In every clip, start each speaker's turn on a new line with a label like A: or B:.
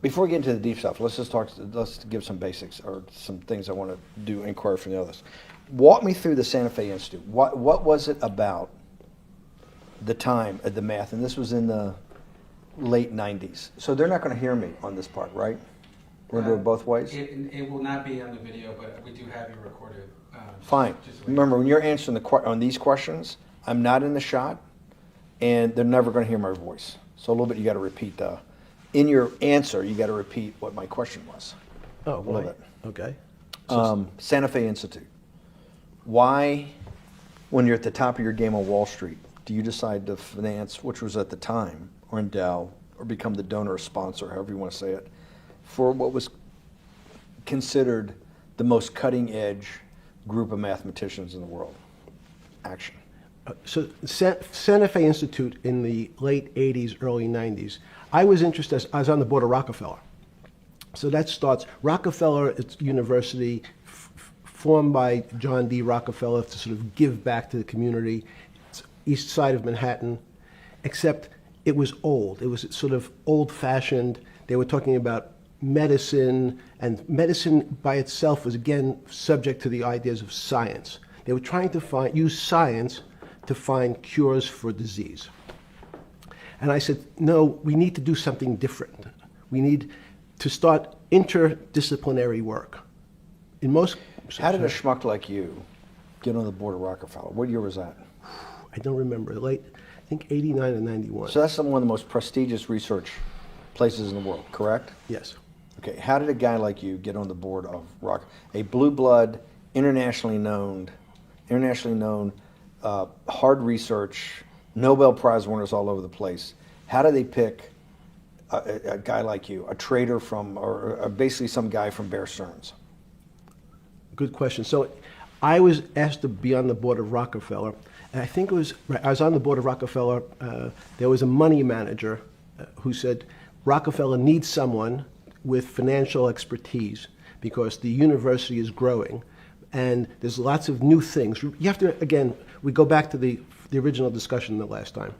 A: Before we get into the deep stuff, let's give some basics or some things I want to inquire from the others. Walk me through the Santa Fe Institute. What was it about the time of the math? And this was in the late 90s. So they're not going to hear me on this part, right? We're going to do it both ways?
B: It will not be on the video, but we do have you recorded.
A: Fine. Remember, when you're answering on these questions, I'm not in the shot, and they're never going to hear my voice. So a little bit you got to repeat in your answer, you got to repeat what my question was.
C: Oh,
A: a little bit.
C: Okay.
A: Santa Fe Institute. Why, when you're at the top of your game on Wall Street, do you decide to finance, which was at the time, or endow, or become the donor or sponsor, however you want to say it, for what was considered the most cutting edge group of mathematicians in the world? Action.
C: So Santa Fe Institute in the late 80s, early 90s, I was interested, I was on the board of Rockefeller. So that starts, Rockefeller, it's university formed by John D. Rockefeller to sort of give back to the community. It's east side of Manhattan, except it was old. It was sort of old-fashioned. They were talking about medicine, and medicine by itself was, again, subject to the ideas of science. They were trying to use science to find cures for disease. And I said, no, we need to do something different. We need to start interdisciplinary work. In most...
A: How did a schmuck like you get on the board of Rockefeller? What year was that?
C: I don't remember. Late, I think 89 and 91.
A: So that's one of the most prestigious research places in the world, correct?
C: Yes.
A: Okay, how did a guy like you get on the board of a blue blood, internationally known, hard research, Nobel Prize winners all over the place? How did they pick a guy like you, a trader from, or basically some guy from Bear Stearns?
C: Good question. So I was asked to be on the board of Rockefeller, and I think it was, I was on the board of Rockefeller, there was a money manager who said, Rockefeller needs someone with financial expertise because the university is growing and there's lots of new things. You have to, again, we go back to the original discussion the last time.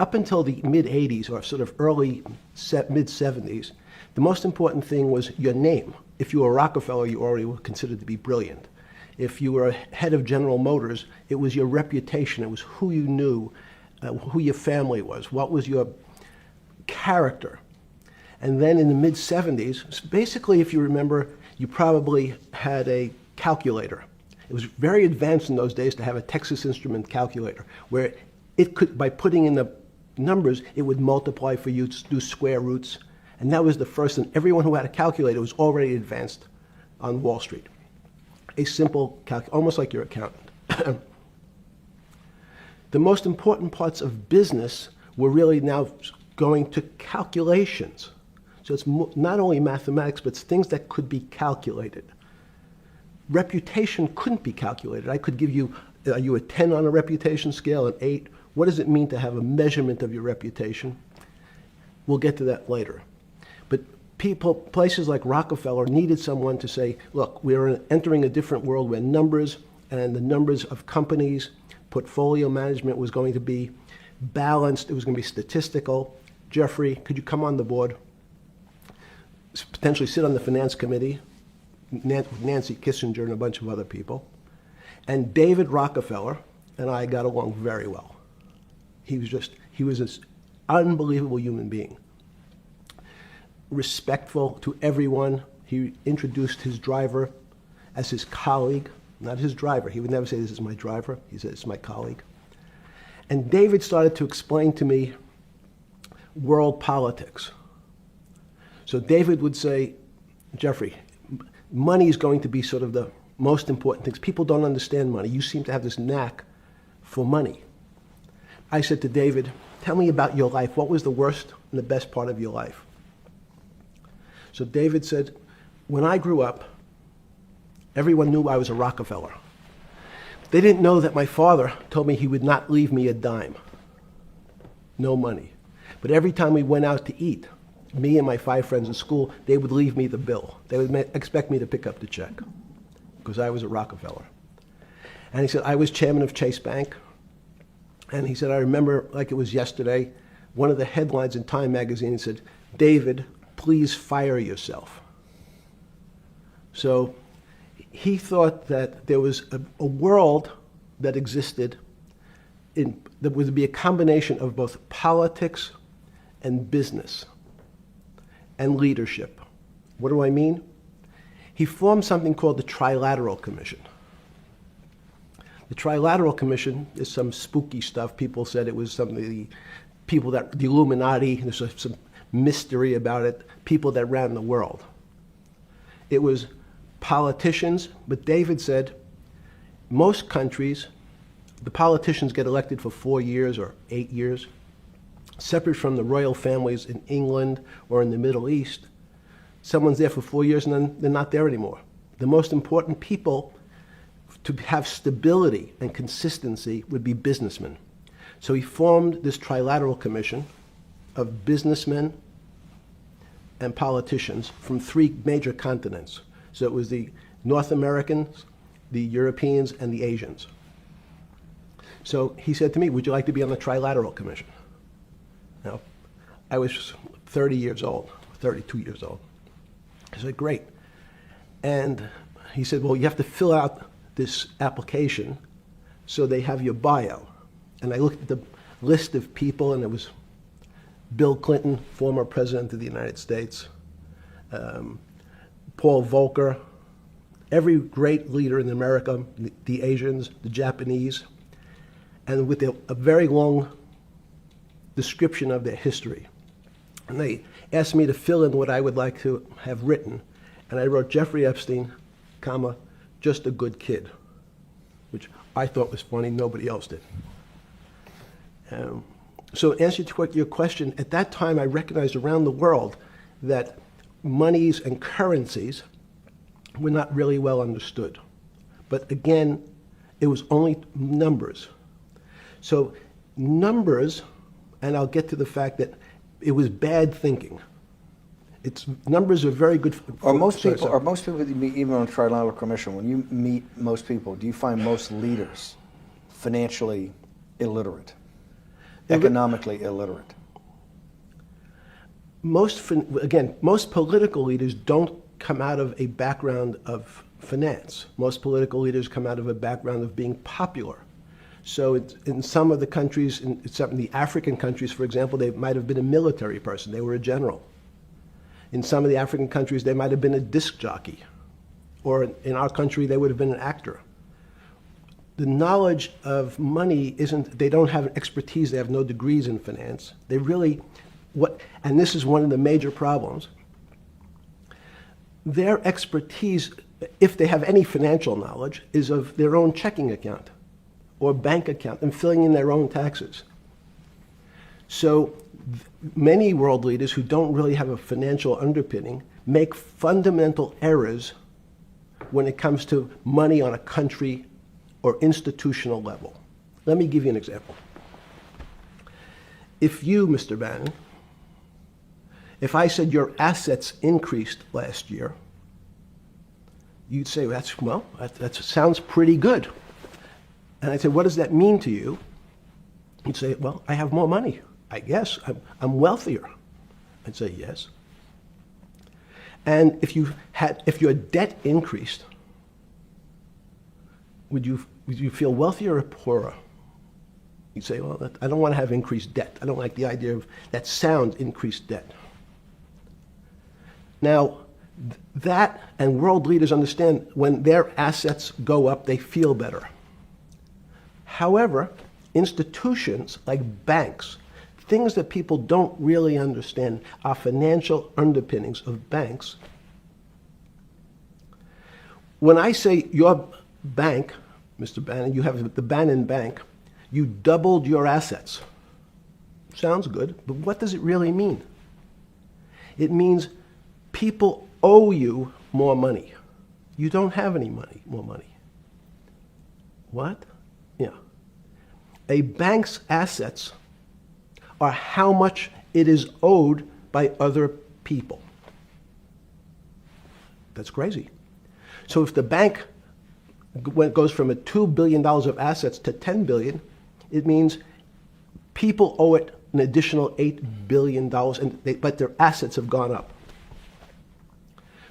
C: Up until the mid-'80s or sort of early mid-'70s, the most important thing was your name. If you were Rockefeller, you already were considered to be brilliant. If you were head of General Motors, it was your reputation. It was who you knew, who your family was, what was your character. And then in the mid-'70s, basically, if you remember, you probably had a calculator. It was very advanced in those days to have a Texas Instrument calculator, where it could, by putting in the numbers, it would multiply for you to do square roots. And that was the first, and everyone who had a calculator was already advanced on Wall Street. A simple calculator, almost like your accountant. The most important parts of business were really now going to calculations. So it's not only mathematics, but it's things that could be calculated. Reputation couldn't be calculated. I could give you, are you a 10 on a reputation scale, an 8? What does it mean to have a measurement of your reputation? We'll get to that later. But places like Rockefeller needed someone to say, look, we're entering a different world where numbers and the numbers of companies, portfolio management was going to be balanced. It was going to be statistical. Jeffrey, could you come on the board? Potentially sit on the finance committee, Nancy Kissinger and a bunch of other people. And David Rockefeller and I got along very well. He was an unbelievable human being. Respectful to everyone. He introduced his driver as his colleague, not his driver. He would never say, this is my driver. He said, it's my colleague. And David started to explain to me world politics. So David would say, Jeffrey, money is going to be sort of the most important things. People don't understand money. You seem to have this knack for money. I said to David, tell me about your life. What was the worst and the best part of your life? So David said, when I grew up, everyone knew I was a Rockefeller. They didn't know that my father told me he would not leave me a dime. No money. But every time we went out to eat, me and my 5 friends in school, they would leave me the bill. They would expect me to pick up the check because I was a Rockefeller. And he said, I was chairman of Chase Bank. And he said, I remember like it was yesterday, one of the headlines in Time magazine said, David, please fire yourself. So he thought that there was a world that existed that would be a combination of both politics and business and leadership. What do I mean? He formed something called the Trilateral Commission. The Trilateral Commission is some spooky stuff. People said it was some of the people that, the Illuminati, there's some mystery about it, people that ran the world. It was politicians, but David said most countries, the politicians get elected for 4 years or 8 years, separate from the royal families in England or in the Middle East. Someone's there for 4 years and then they're not there anymore. The most important people to have stability and consistency would be businessmen. So he formed this Trilateral Commission of businessmen and politicians from 3 major continents. So it was the North Americans, the Europeans, and the Asians. So he said to me, would you like to be on the Trilateral Commission? Now, I was 30 years old, 32 years old. I said, great. And he said, well, you have to fill out this application so they have your bio. And I looked at the list of people, and it was Bill Clinton, former president of the United States, Paul Volcker, every great leader in America, the Asians, the Japanese, and with a very long description of their history. And they asked me to fill in what I would like to have written. And I wrote Jeffrey Epstein, comma, just a good kid, which I thought was funny, nobody else did. So in answer to your question, at that time I recognized around the world that monies and currencies were not really well understood. But again, it was only numbers. So numbers, and I'll get to the fact that it was bad thinking. Numbers are very good.
A: Are most people that you meet, even on the Trilateral Commission, when you meet most people, do you find most leaders financially illiterate, economically illiterate? Most political leaders don't come out of a background of finance. Most political leaders come out of a background of being popular. So in some of the countries, in some of the African countries, for example, they might have been a military person. They were a general. In some of the African countries, they might have been a disc jockey. Or in our country, they would have been an actor. The knowledge of money they don't have expertise, they have no degrees in finance. They really, and this is one of the major problems, their expertise, if they have any financial knowledge, is of their own checking account or bank account and filling in their own taxes. So many world leaders who don't really have a financial underpinning make fundamental errors when it comes to money on a country or institutional level. Let me give you an example. If you, Mr. Bannon, if I said your assets increased last year, you'd say, that sounds pretty good. And I'd say, what does that mean to you? You'd say, well, I have more money. I guess I'm wealthier. I'd say yes. And if your debt increased, would you feel wealthier or poorer? You'd say, well, I don't want to have increased debt. I don't like the idea of that sound, increased debt. Now, that and world leaders understand when their assets go up, they feel better. However, institutions like banks, things that people don't really understand are financial underpinnings of banks. When I say your bank, Mr. Bannon, you have the Bannon Bank, you doubled your assets. Sounds good, but what does it really mean? It means people owe you more money. You don't have any more money. What? Yeah. A bank's assets are how much it is owed by other people. That's crazy. So if the bank goes from $2 billion of assets to $10 billion, it means people owe it an additional $8 billion, but their assets have gone up.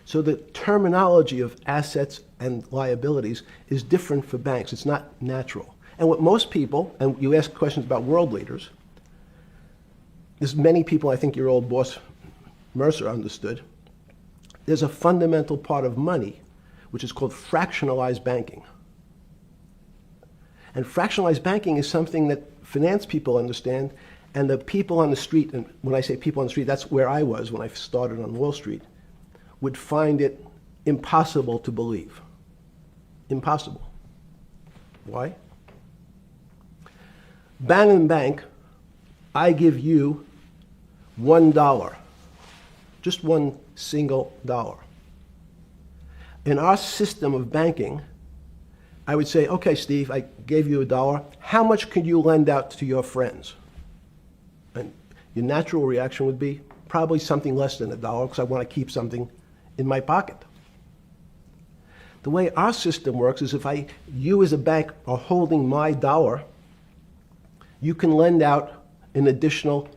C: So the terminology of assets and liabilities is different for banks. It's not natural. And what most people, and you ask questions about world leaders, there's many people, I think your old boss Mercer understood, there's a fundamental part of money which is called fractionalized banking. And fractionalized banking is something that finance people understand, and the people on the street, and when I say people on the street, that's where I was when I started on Wall Street, would find it impossible to believe. Impossible. Why? Bannon Bank, I give you $1, just one single dollar. In our system of banking, I would say, okay, Steve, I gave you $1. How much could you lend out to your friends? And your natural reaction would be probably something less than $1 because I want to keep something in my pocket. The way our system works is if you as a bank are holding my dollar, you can lend out an additional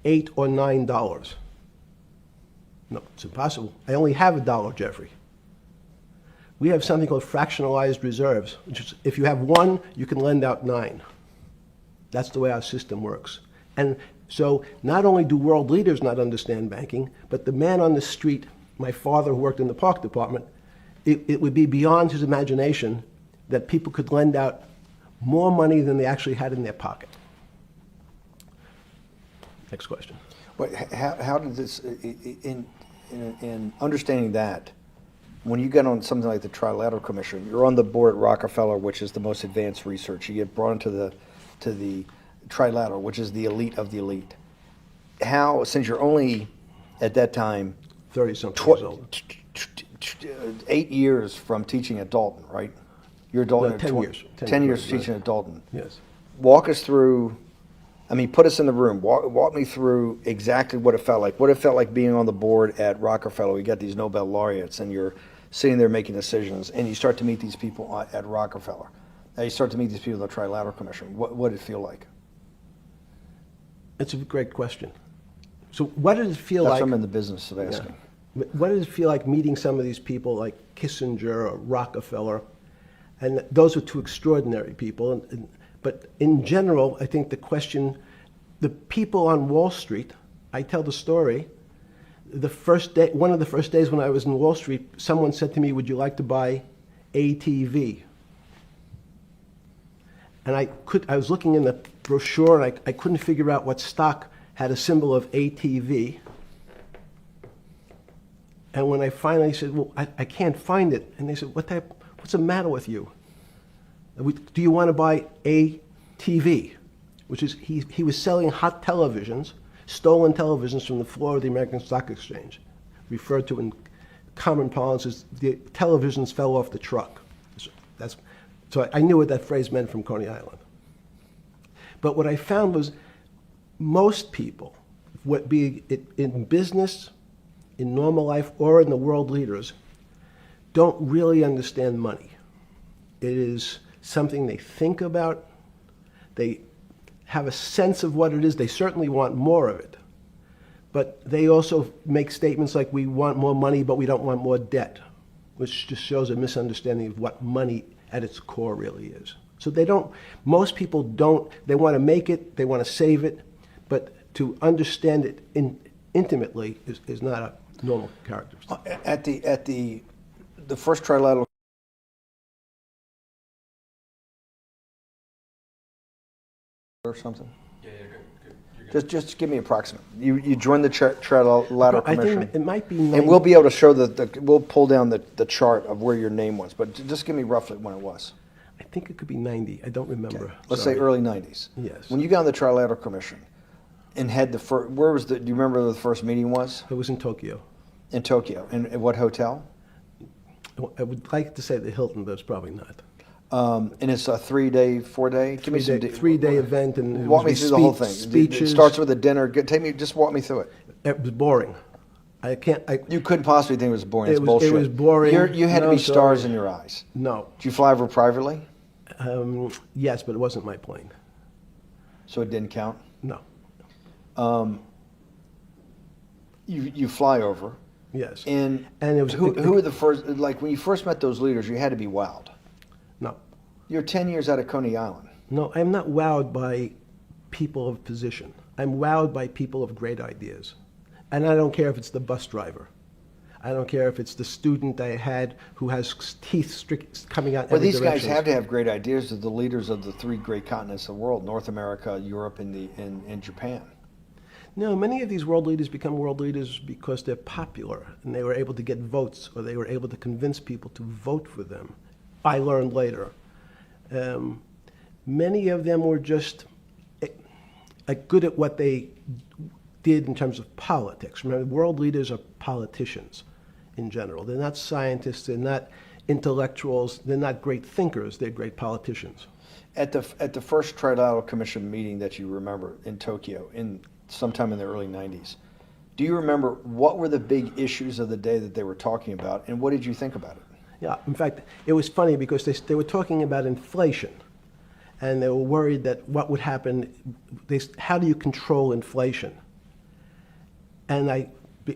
C: $8 or $9. No, it's impossible. I only have $1, Jeffrey. We have something called fractionalized reserves, which is if you have 1, you can lend out 9. That's the way our system works. And so not only do world leaders not understand banking, but the man on the street, my father who worked in the park department, it would be beyond his imagination that people could lend out more money than they actually had in their pocket. Next question.
A: But how did this, in understanding that, when you get on something like the Trilateral Commission, you're on the board at Rockefeller, which is the most advanced research. You get brought into the Trilateral, which is the elite of the elite. How, since you're only at that time
C: 30-something years old.
A: 8 years from teaching at Dalton, right? You're Dalton.
C: No, 10 years.
A: 10 years teaching at Dalton.
C: Yes.
A: Walk us through. I mean, put us in the room. Walk me through exactly what it felt like. What it felt like being on the board at Rockefeller. We got these Nobel laureates, and you're sitting there making decisions, and you start to meet these people at Rockefeller. Now you start to meet these people at the Trilateral Commission. What did it feel like?
C: It's a great question. So what did it feel
A: That's
C: like?
A: what I'm in the business of asking.
C: Yeah. What did it feel like meeting some of these people like Kissinger or Rockefeller? And those are two extraordinary people. But in general, I think the question, the people on Wall Street, I tell the story, the first day, one of the first days when I was in Wall Street, someone said to me, would you like to buy ATV? And I was looking in the brochure and I couldn't figure out what stock had a symbol of ATV. And when I finally said, well, I can't find it. And they said, what's the matter with you? Do you want to buy ATV? Which is, he was selling hot televisions, stolen televisions from the floor of the American Stock Exchange, referred to in common parlance as the televisions fell off the truck. So I knew what that phrase meant from Coney Island. But what I found was most people, be it in business, in normal life, or in the world leaders, don't really understand money. It is something they think about. They have a sense of what it is. They certainly want more of it. But they also make statements like, we want more money, but we don't want more debt, which just shows a misunderstanding of what money at its core really is. So most people don't, they want to make it, they want to save it, but to understand it intimately is not a normal characteristic.
A: At the first Trilateral or something?
B: Yeah, you're good.
A: Just give me approximate. You joined the Trilateral
C: I
A: Commission.
C: think it might be
A: And we'll be able to show we'll pull down the chart of where your name was, but just give me roughly when it was.
C: I think it could be 90. I don't remember.
A: Okay. Let's say early 90s.
C: Yes.
A: When you got on the Trilateral Commission and had the first, do you remember where the first meeting was?
C: It was in Tokyo.
A: In Tokyo. And at what hotel?
C: I would like to say the Hilton, but it's probably not.
A: And it's a 3-day, 4-day? Give me some.
C: Three-day event, and it
A: walk
C: was
A: me through the whole thing.
C: Speeches.
A: It starts with a dinner. Just walk me through it.
C: It was boring.
A: You couldn't possibly think it was boring. It's bullshit.
C: It was boring.
A: You had to be stars in your eyes.
C: No.
A: Did you fly over privately?
C: Yes, but it wasn't my plane.
A: So it didn't count?
C: No.
A: You fly over.
C: Yes.
A: And
C: it was
A: who were the first, like when you first met those leaders, you had to be wowed.
C: No.
A: You're 10 years out of Coney Island.
C: No, I'm not wowed by people of position. I'm wowed by people of great ideas. And I don't care if it's the bus driver. I don't care if it's the student I had who has teeth coming out
A: Well,
C: every
A: these guys
C: direction.
A: have to have great ideas. They're the leaders of the three great continents of the world: North America, Europe, and Japan.
C: No, many of these world leaders become world leaders because they're popular and they were able to get votes or they were able to convince people to vote for them. I learned later. Many of them were just good at what they did in terms of politics. Remember, world leaders are politicians in general. They're not scientists, they're not intellectuals, they're not great thinkers, they're great politicians.
A: At the first Trilateral Commission meeting that you remember in Tokyo, sometime in the early 90s, do you remember what were the big issues of the day that they were talking about, and what did you think about it?
C: Yeah, in fact, it was funny because they were talking about inflation, and they were worried that what would happen, how do you control inflation? And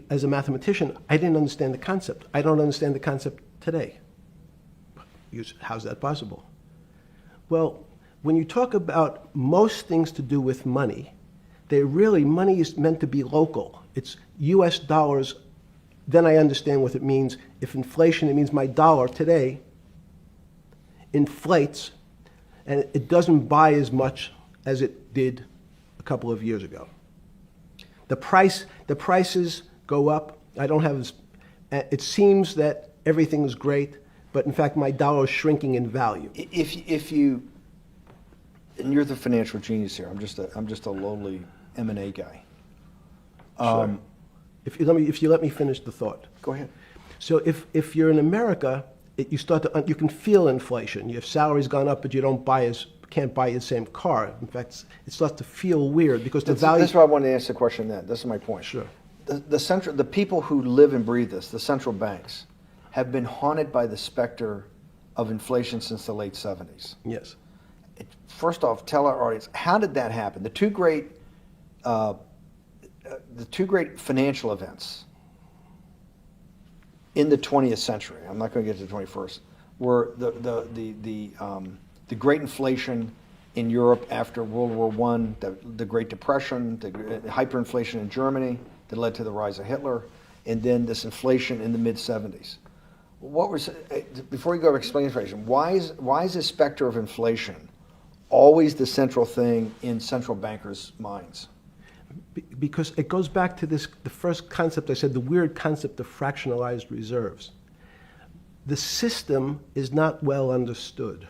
C: as a mathematician, I didn't understand the concept. I don't understand the concept today. How's that possible? Well, when you talk about most things to do with money, money is meant to be local. It's US dollars, then I understand what it means. If inflation, it means my dollar today inflates, and it doesn't buy as much as it did a couple of years ago. The prices go up. It seems that everything is great, but in fact my dollar is shrinking in value.
A: If you, and you're the financial genius here. I'm just a lowly M&A guy.
C: Sure. If you let me finish the thought.
A: Go ahead.
C: So if you're in America, you can feel inflation. Your salary's gone up, but you can't buy the same car. In fact, it starts to feel weird because the value.
A: This is why I wanted to ask the question then. This is my point.
C: Sure.
A: The people who live and breathe this, the central banks, have been haunted by the specter of inflation since the late 70s.
C: Yes.
A: First off, tell our audience, how did that happen? The two great financial events in the 20th century, I'm not going to get to the 21st, were the great inflation in Europe after World War I, the Great Depression, the hyperinflation in Germany that led to the rise of Hitler, and then this inflation in the mid-70s. Before you go to explain inflation, why is the specter of inflation always the central thing in central bankers' minds?
C: Because it goes back to the first concept I said, the weird concept of fractionalized reserves. The system is not well understood.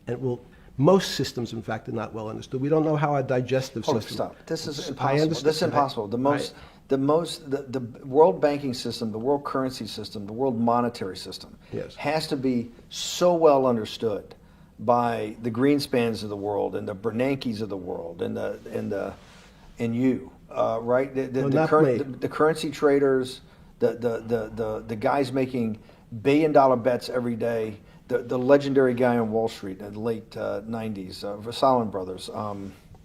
C: And most systems, in fact, are not well understood. We don't know how our digestive system.
A: Stop. This is
C: I
A: impossible.
C: understand.
A: This is impossible. The world banking system, the world currency system, the world monetary system
C: Yes.
A: has to be so well understood by the Greenspans of the world and the Bernankes of the world and you, right? The currency traders, the guys making billion-dollar bets every day. The legendary guy on Wall Street in the late 90s, Salomon Brothers.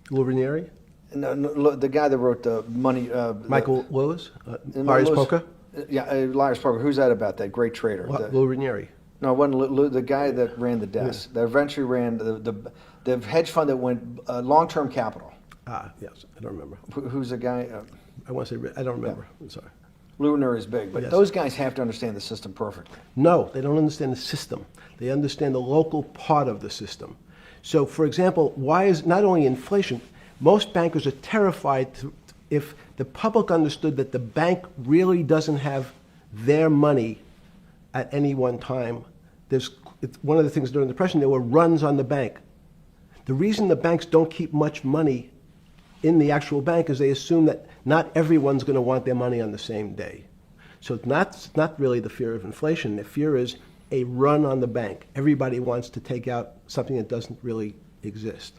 C: Lou Ranieri?
A: No, the guy that wrote the money.
C: Michael Lewis? Marius Poker?
A: Yeah, Lars Poker. Who's that about? That great trader.
C: Lou Ranieri.
A: No, it wasn't Lou, the guy that ran the desk. That eventually ran the hedge fund that went long-term capital.
C: Yes, I don't remember.
A: Who's the guy?
C: I want to say, I don't remember. I'm sorry.
A: Lou Ranieri is big, but
C: Yes.
A: those guys have to understand the system perfectly.
C: No, they don't understand the system. They understand the local part of the system. So, for example, why is not only inflation, most bankers are terrified if the public understood that the bank really doesn't have their money at any one time. It's one of the things during the Depression, there were runs on the bank. The reason the banks don't keep much money in the actual bank is they assume that not everyone's going to want their money on the same day. So it's not really the fear of inflation. The fear is a run on the bank. Everybody wants to take out something that doesn't really exist.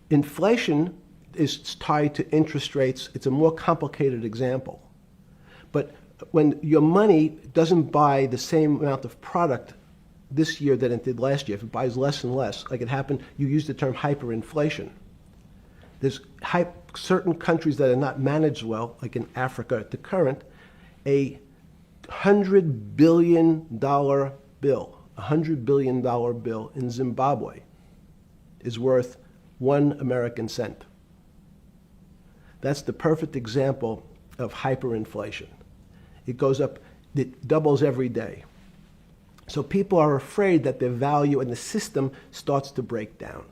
C: Inflation is tied to interest rates. It's a more complicated example. But when your money doesn't buy the same amount of product this year than it did last year, if it buys less and less, like it happened, you used the term hyperinflation. There's certain countries that are not managed well, like in Africa at the current, A $100 billion bill, $100 billion bill in Zimbabwe is worth 1 American cent. That's the perfect example of hyperinflation. It goes up, it doubles every day. So people are afraid that their value in the system starts to break down.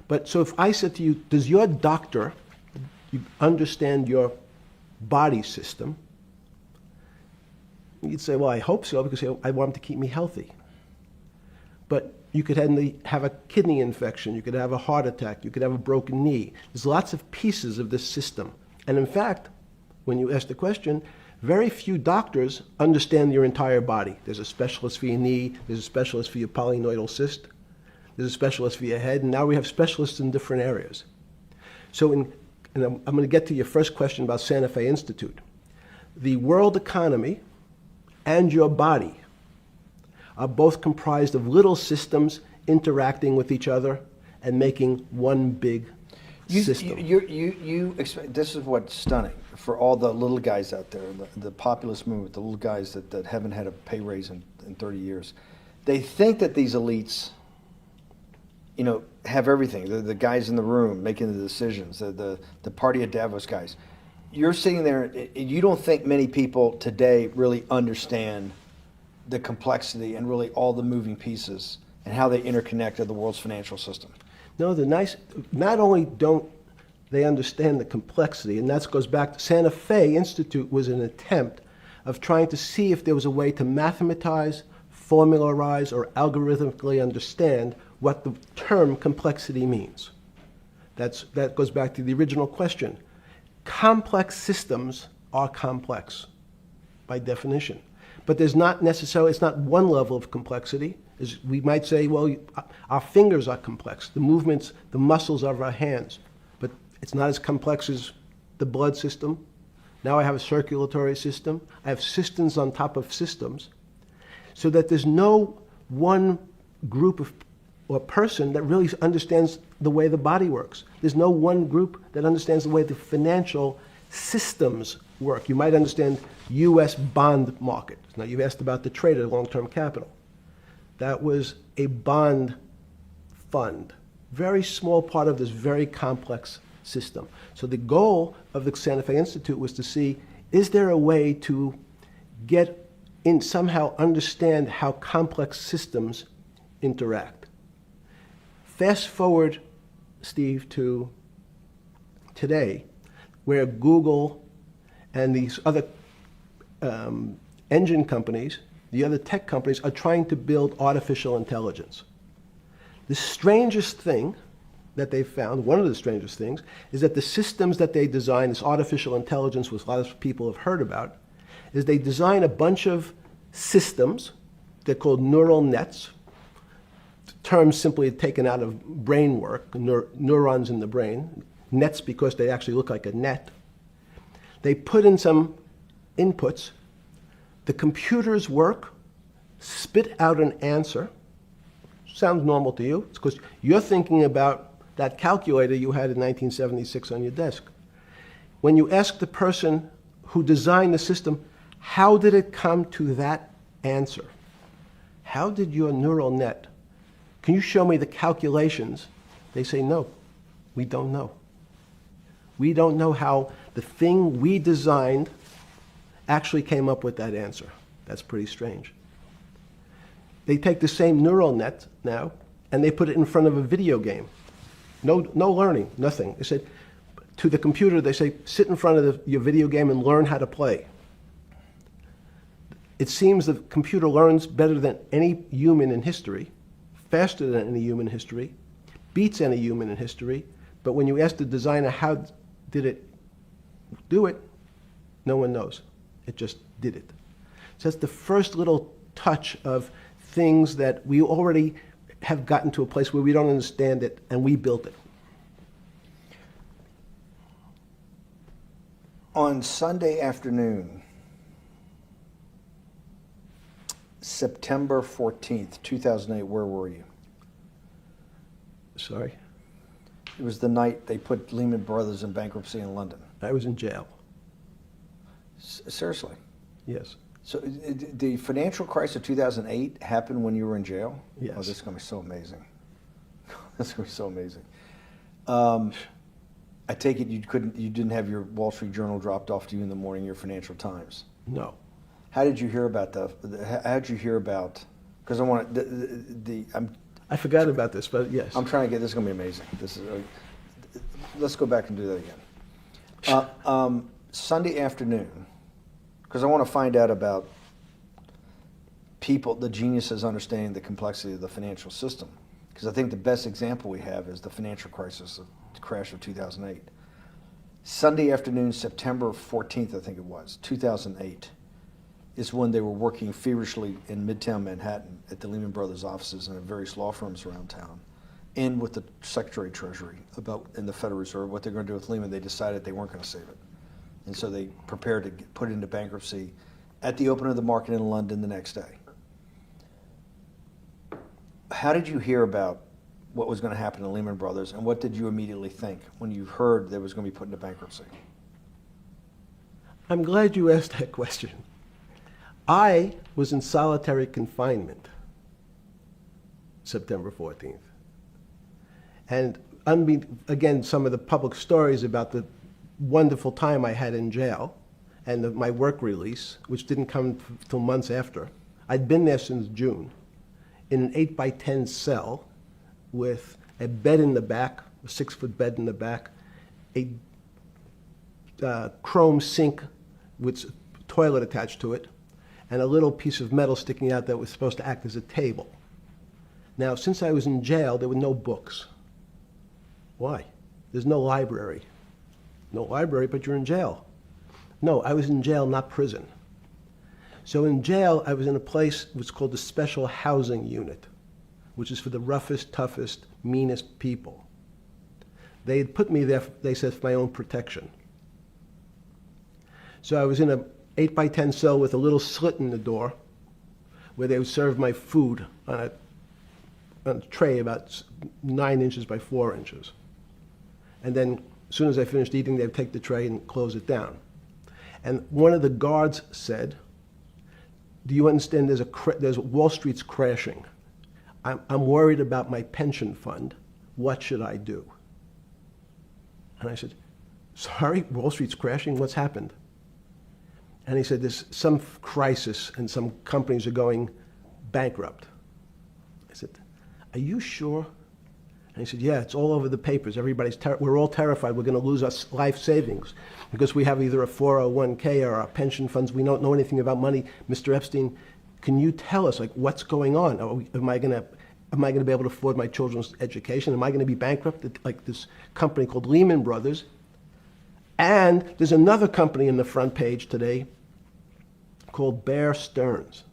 C: But so if I said to you, does your doctor understand your body system? You'd say, well, I hope so, because I want him to keep me healthy. But you could have a kidney infection, you could have a heart attack, you could have a broken knee. There's lots of pieces of this system. And in fact, when you ask the question, very few doctors understand your entire body. There's a specialist for your knee, there's a specialist for your polynoidal cyst, there's a specialist for your head, and now we have specialists in different areas. So and I'm going to get to your first question about Santa Fe Institute. The world economy and your body are both comprised of little systems interacting with each other and making one big system.
A: This is what's stunning for all the little guys out there, the populist movement, the little guys that haven't had a pay raise in 30 years. They think that these elites, have everything. The guys in the room making the decisions, the party of Davos guys. You're sitting there, and you don't think many people today really understand the complexity and really all the moving pieces and how they interconnect to the world's financial system.
C: No, not only don't they understand the complexity, and that goes back to Santa Fe Institute was an attempt of trying to see if there was a way to mathematize, formularize, or algorithmically understand what the term complexity means. That goes back to the original question. Complex systems are complex by definition. But there's not necessarily, it's not one level of complexity. We might say, well, our fingers are complex, the movements, the muscles of our hands, but it's not as complex as the blood system. Now I have a circulatory system. I have systems on top of systems, so that there's no one group of or person that really understands the way the body works. There's no one group that understands the way the financial systems work. You might understand U.S. bond market. Now, you've asked about the trade of long-term capital. That was a bond fund, very small part of this very complex system. So the goal of the Santa Fe Institute was to see, is there a way to get in, somehow understand how complex systems interact? Fast forward, Steve, to today, where Google and these other engine companies, the other tech companies, are trying to build artificial intelligence. The strangest thing that they found, one of the strangest things, is that the systems that they design, this artificial intelligence, which a lot of people have heard about, is they design a bunch of systems. They're called neural nets. Terms simply taken out of brain work, neurons in the brain. Nets because they actually look like a net. They put in some inputs. The computers work, spit out an answer. Sounds normal to you. It's because you're thinking about that calculator you had in 1976 on your desk. When you ask the person who designed the system, how did it come to that answer? How did your neural net, can you show me the calculations? They say, no, we don't know. We don't know how the thing we designed actually came up with that answer. That's pretty strange. They take the same neural net now, and they put it in front of a video game. No learning, nothing. They said, to the computer, they say, sit in front of your video game and learn how to play. It seems the computer learns better than any human in history, faster than any human in history, beats any human in history, but when you ask the designer how did it do it, no one knows. It just did it. So that's the first little touch of things that we already have gotten to a place where we don't understand it, and we built it.
A: On Sunday afternoon, September 14th, 2008, where were you?
C: Sorry?
A: It was the night they put Lehman Brothers in bankruptcy in London.
C: I was in jail.
A: Seriously.
C: Yes.
A: So the financial crisis of 2008 happened when you were in jail?
C: Yes.
A: Oh, this is going to be so amazing. This is going to be so amazing. I take it you didn't have your Wall Street Journal dropped off to you in the morning, your Financial Times.
C: No.
A: How did you hear about how did you hear about, because I want
C: I forgot about this, but yes.
A: I'm trying to get, this is going to be amazing. This is, let's go back and do that again. Sunday afternoon, because I want to find out about people, the geniuses understanding the complexity of the financial system. Because I think the best example we have is the financial crisis, the crash of 2008. Sunday afternoon, September 14th, I think it was, 2008, is when they were working feverishly in Midtown Manhattan at the Lehman Brothers offices and at various law firms around town, and with the Secretary of Treasury and the Federal Reserve, what they're going to do with Lehman. They decided they weren't going to save it. And so they prepared to put it into bankruptcy at the open of the market in London the next day. How did you hear about what was going to happen to Lehman Brothers, and what did you immediately think when you heard that it was going to be put into bankruptcy?
C: I'm glad you asked that question. I was in solitary confinement September 14th. And again, some of the public stories about the wonderful time I had in jail and my work release, which didn't come till months after. I'd been there since June in an 8x10 cell with a bed in the back, a 6-foot bed in the back, a chrome sink with a toilet attached to it, and a little piece of metal sticking out that was supposed to act as a table. Now, since I was in jail, there were no books. Why? There's no library. No library, but you're in jail. No, I was in jail, not prison. So in jail, I was in a place which is called the Special Housing Unit, which is for the roughest, toughest, meanest people. They had put me there, they said, for my own protection. So I was in a 8x10 cell with a little slit in the door where they would serve my food on a tray about 9 inches by 4 inches. And then as soon as I finished eating, they'd take the tray and close it down. And one of the guards said, do you understand there's Wall Street's crashing. I'm worried about my pension fund. What should I do? And I said, sorry, Wall Street's crashing? What's happened? And he said, there's some crisis and some companies are going bankrupt. I said, are you sure? And he said, yeah, it's all over the papers. We're all terrified we're going to lose our life savings because we have either a 401k or our pension funds. We don't know anything about money. Mr. Epstein, can you tell us, like, what's going on? Am I going to be able to afford my children's education? Am I going to be bankrupt like this company called Lehman Brothers? And there's another company in the front page today called Bear Stearns.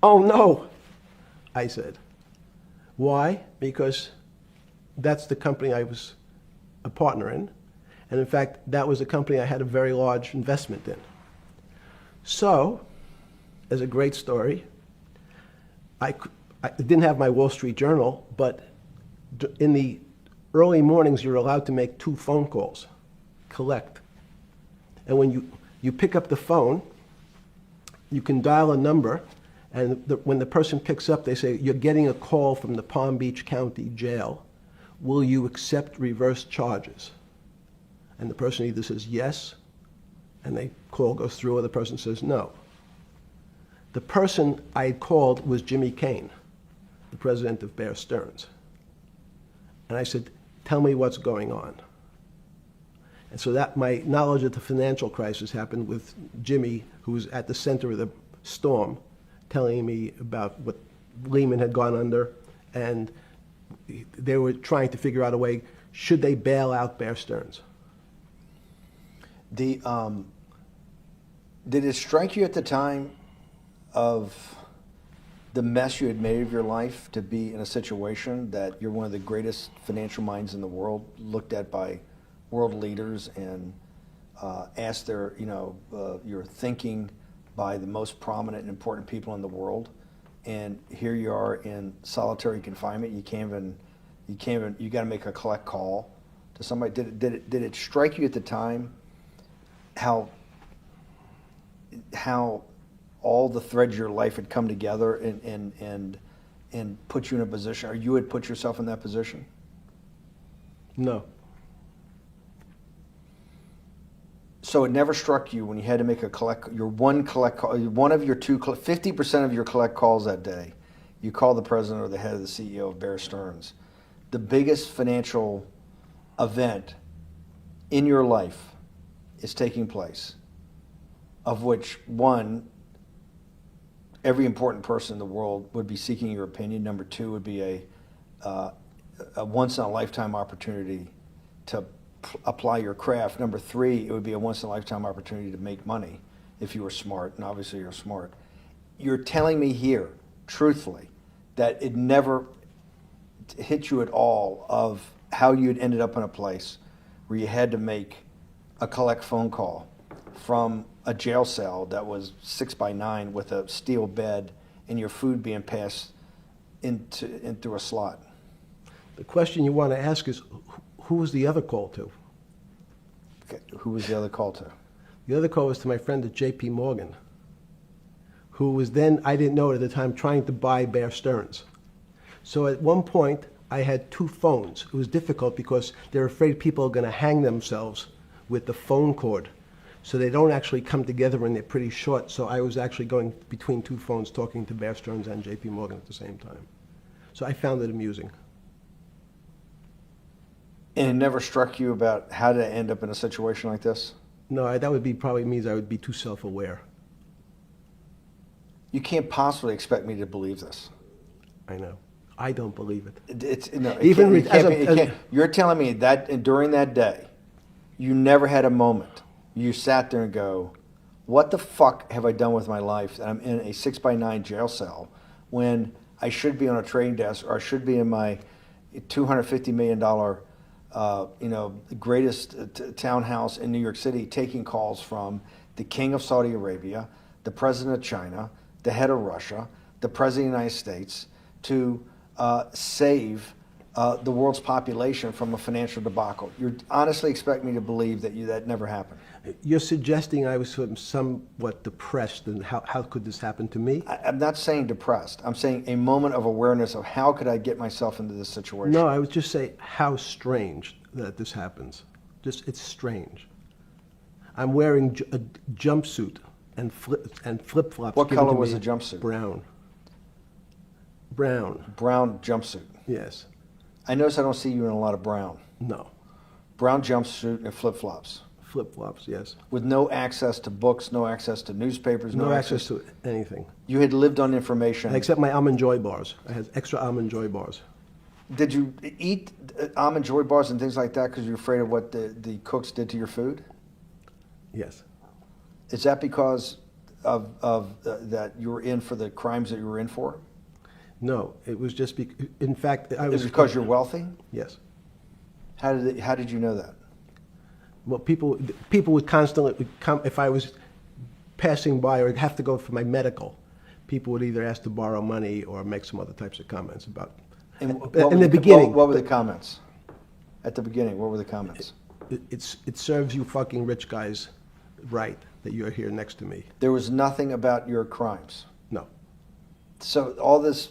C: Oh, no, I said. Why? Because that's the company I was a partner in. And in fact, that was a company I had a very large investment in. So, as a great story, I didn't have my Wall Street Journal, but in the early mornings, you're allowed to make 2 phone calls, collect. And when you pick up the phone, you can dial a number, and when the person picks up, they say, you're getting a call from the Palm Beach County Jail. Will you accept reverse charges? And the person either says yes, and the call goes through, or the person says no. The person I had called was Jimmy Kane, the president of Bear Stearns. And I said, tell me what's going on. And so that my knowledge of the financial crisis happened with Jimmy, who was at the center of the storm, telling me about what Lehman had gone under, and they were trying to figure out a way, should they bail out Bear Stearns?
A: Did it strike you at the time of the mess you had made of your life to be in a situation that you're one of the greatest financial minds in the world, looked at by world leaders and asked your thinking by the most prominent and important people in the world, and here you are in solitary confinement. You got to make a collect call to somebody. Did it strike you at the time how all the threads of your life had come together and put you in a position, or you had put yourself in that position?
C: No.
A: So it never struck you when you had to make one of your 50% of your collect calls that day, you call the president or the head of the CEO of Bear Stearns. The biggest financial event in your life is taking place, of which one, every important person in the world would be seeking your opinion. Number two would be a once-in-a-lifetime opportunity to apply your craft. Number three, it would be a once-in-a-lifetime opportunity to make money if you were smart, and obviously you're smart. You're telling me here, truthfully, that it never hit you at all of how you'd ended up in a place where you had to make a collect phone call from a jail cell that was 6x9 with a steel bed and your food being passed in through a slot.
C: The question you want to ask is, who was the other call to?
A: Okay. Who was the other call to?
C: The other call was to my friend at J.P. Morgan, who was then, I didn't know it at the time, trying to buy Bear Stearns. So at one point, I had two phones. It was difficult because they're afraid people are going to hang themselves with the phone cord. So they don't actually come together and they're pretty short. So I was actually going between two phones talking to Bear Stearns and J.P. Morgan at the same time. So I found it amusing.
A: And it never struck you about how to end up in a situation like this?
C: No, that would be probably means I would be too self-aware.
A: You can't possibly expect me to believe this.
C: I know. I don't believe it.
A: It's no, it
C: Even
A: can't- it can't
C: as
A: be-
C: a-
A: it can't- you're telling me that during that day, you never had a moment. You sat there and go, "What the fuck have I done with my life? That I'm in a 6x9 jail cell when I should be on a trading desk, or I should be in my $250 million, greatest townhouse in New York City, taking calls from the king of Saudi Arabia, the president of China, the head of Russia, the president of the United States, to save the world's population from a financial debacle." You honestly expect me to believe that never happened?
C: You're suggesting I was somewhat depressed, and how could this happen to me?
A: I'm not saying depressed. I'm saying a moment of awareness of how could I get myself into this situation.
C: No, I would just say how strange that this happens. Just, it's strange. I'm wearing a jumpsuit and flip-flops.
A: What
C: given
A: color
C: to
A: was
C: me.
A: the jumpsuit?
C: Brown. Brown,
A: Brown jumpsuit.
C: yes.
A: I notice I don't see you in a lot of brown.
C: No.
A: Brown jumpsuit and flip-flops.
C: Flip-flops, yes.
A: With no access to books, no access to newspapers,
C: No access to anything.
A: You had lived on information.
C: Except my Almond Joy bars. I had extra Almond Joy bars.
A: Did you eat Almond Joy bars and things like that because you're afraid of what the cooks did to your food?
C: Yes.
A: Is that because of that you were in for the crimes that you were in for?
C: No, it was just, in fact, I
A: Is
C: was...
A: it because you're wealthy?
C: Yes.
A: How did you know that?
C: Well, people would constantly come, if I was passing by or have to go for my medical, people would either ask to borrow money or make some other types of comments about...
A: And
C: In the beginning...
A: what were the comments? At the beginning, what were the comments?
C: It serves you fucking rich guys right that you're here next to me.
A: There was nothing about your crimes.
C: No.
A: So all this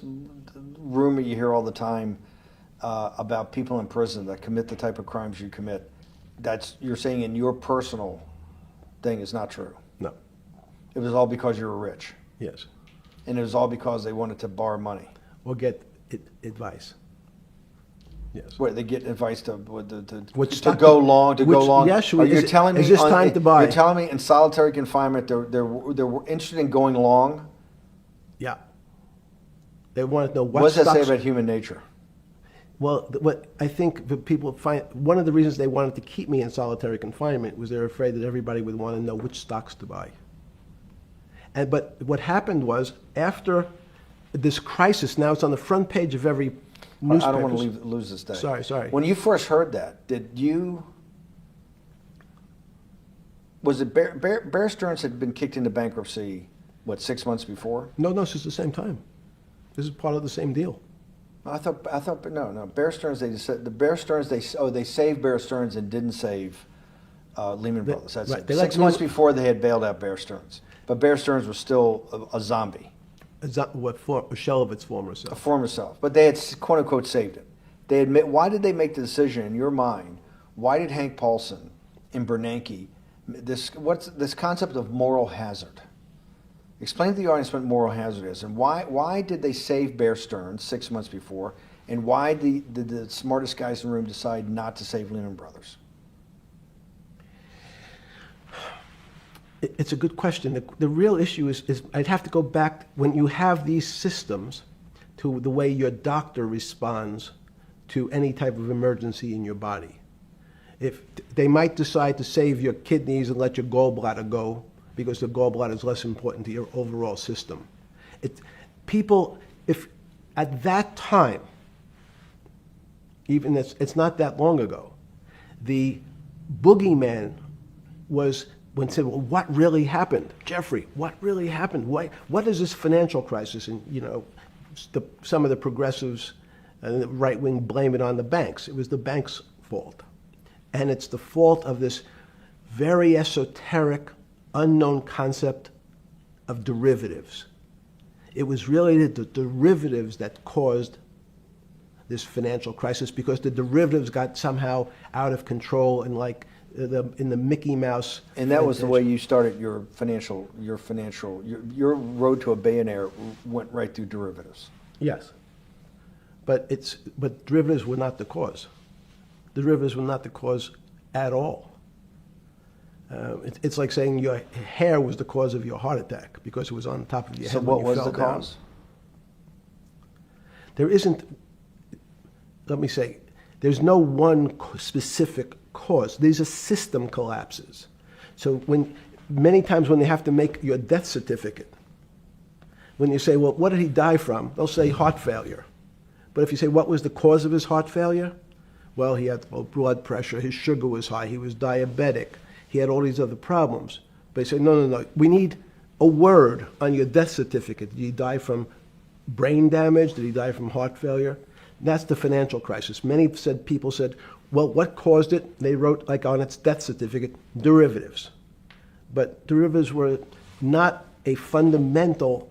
A: rumor you hear all the time about people in prison that commit the type of crimes you commit, you're saying in your personal thing is not true.
C: No.
A: It was all because you were rich.
C: Yes.
A: And it was all because they wanted to borrow money.
C: Or get advice. Yes.
A: Where they get advice to
C: Which
A: go long.
C: Yes,
A: Are you telling me
C: is this time to buy?
A: You're telling me in solitary confinement they're interested in going long?
C: Yeah. They want to know what
A: What does that say
C: stocks...
A: about human nature?
C: Well, what I think the people find, one of the reasons they wanted to keep me in solitary confinement was they're afraid that everybody would want to know which stocks to buy. But what happened was, after this crisis, now it's on the front page of every newspaper.
A: I don't want to lose this day.
C: Sorry.
A: When you first heard that, was it Bear Stearns had been kicked into bankruptcy, 6 months before?
C: No, this is the same time. This is part of the same deal.
A: I thought, no. Bear Stearns, they saved Bear Stearns and didn't save Lehman Brothers. That's
C: right,
A: it.
C: they let
A: 6 months
C: Lehman-
A: before they had bailed out Bear Stearns, but Bear Stearns was still a zombie,
C: A shell of its former
A: a
C: self.
A: former self. But they had quote unquote saved it. They admit. Why did they make the decision in your mind? Why did Hank Paulson and Bernanke what's this concept of moral hazard? Explain to the audience what moral hazard is, and why did they save Bear Stearns 6 months before, and why did the smartest guys in the room decide not to save Lehman Brothers?
C: It's a good question. The real issue is I'd have to go back when you have these systems to the way your doctor responds to any type of emergency in your body. If they might decide to save your kidneys and let your gallbladder go because the gallbladder is less important to your overall system. If at that time, even it's not that long ago, the boogeyman was when said, well, what really happened? Jeffrey, what really happened? What is this financial crisis? And, some of the progressives and the right wing blame it on the banks. It was the banks' fault. And it's the fault of this very esoteric, unknown concept of derivatives. It was really the derivatives that caused this financial crisis because the derivatives got somehow out of control and in the Mickey Mouse.
A: And that was the way you started your road to a billionaire went right through derivatives.
C: Yes. But derivatives were not the cause. Derivatives were not the cause at all. It's like saying your hair was the cause of your heart attack because it was on top of your head.
A: So what was the cause?
C: There isn't, let me say, there's no one specific cause. These are system collapses. So many times when they have to make your death certificate, when you say, well, what did he die from? They'll say heart failure. But if you say, what was the cause of his heart failure? Well, he had low blood pressure, his sugar was high, he was diabetic, he had all these other problems. But they say, no, we need a word on your death certificate. Did he die from brain damage? Did he die from heart failure? That's the financial crisis. Many people said, well, what caused it? They wrote, like on its death certificate, derivatives. But derivatives are not a fundamental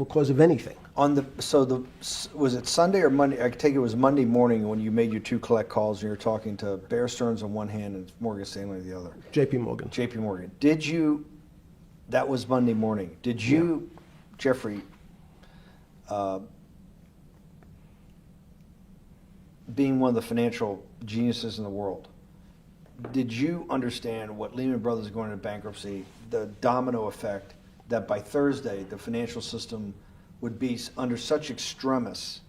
C: cause of anything.
A: Was it Sunday or Monday? I take it was Monday morning when you made your two collect calls and you were talking to Bear Stearns on one hand and Morgan Stanley on the other.
C: J.P. Morgan.
A: J.P. Morgan. That was Monday morning. Did you, Jeffrey, being one of the financial geniuses in the world, did you understand what Lehman Brothers is going into bankruptcy, the domino effect, that by Thursday the financial system would be under such extremis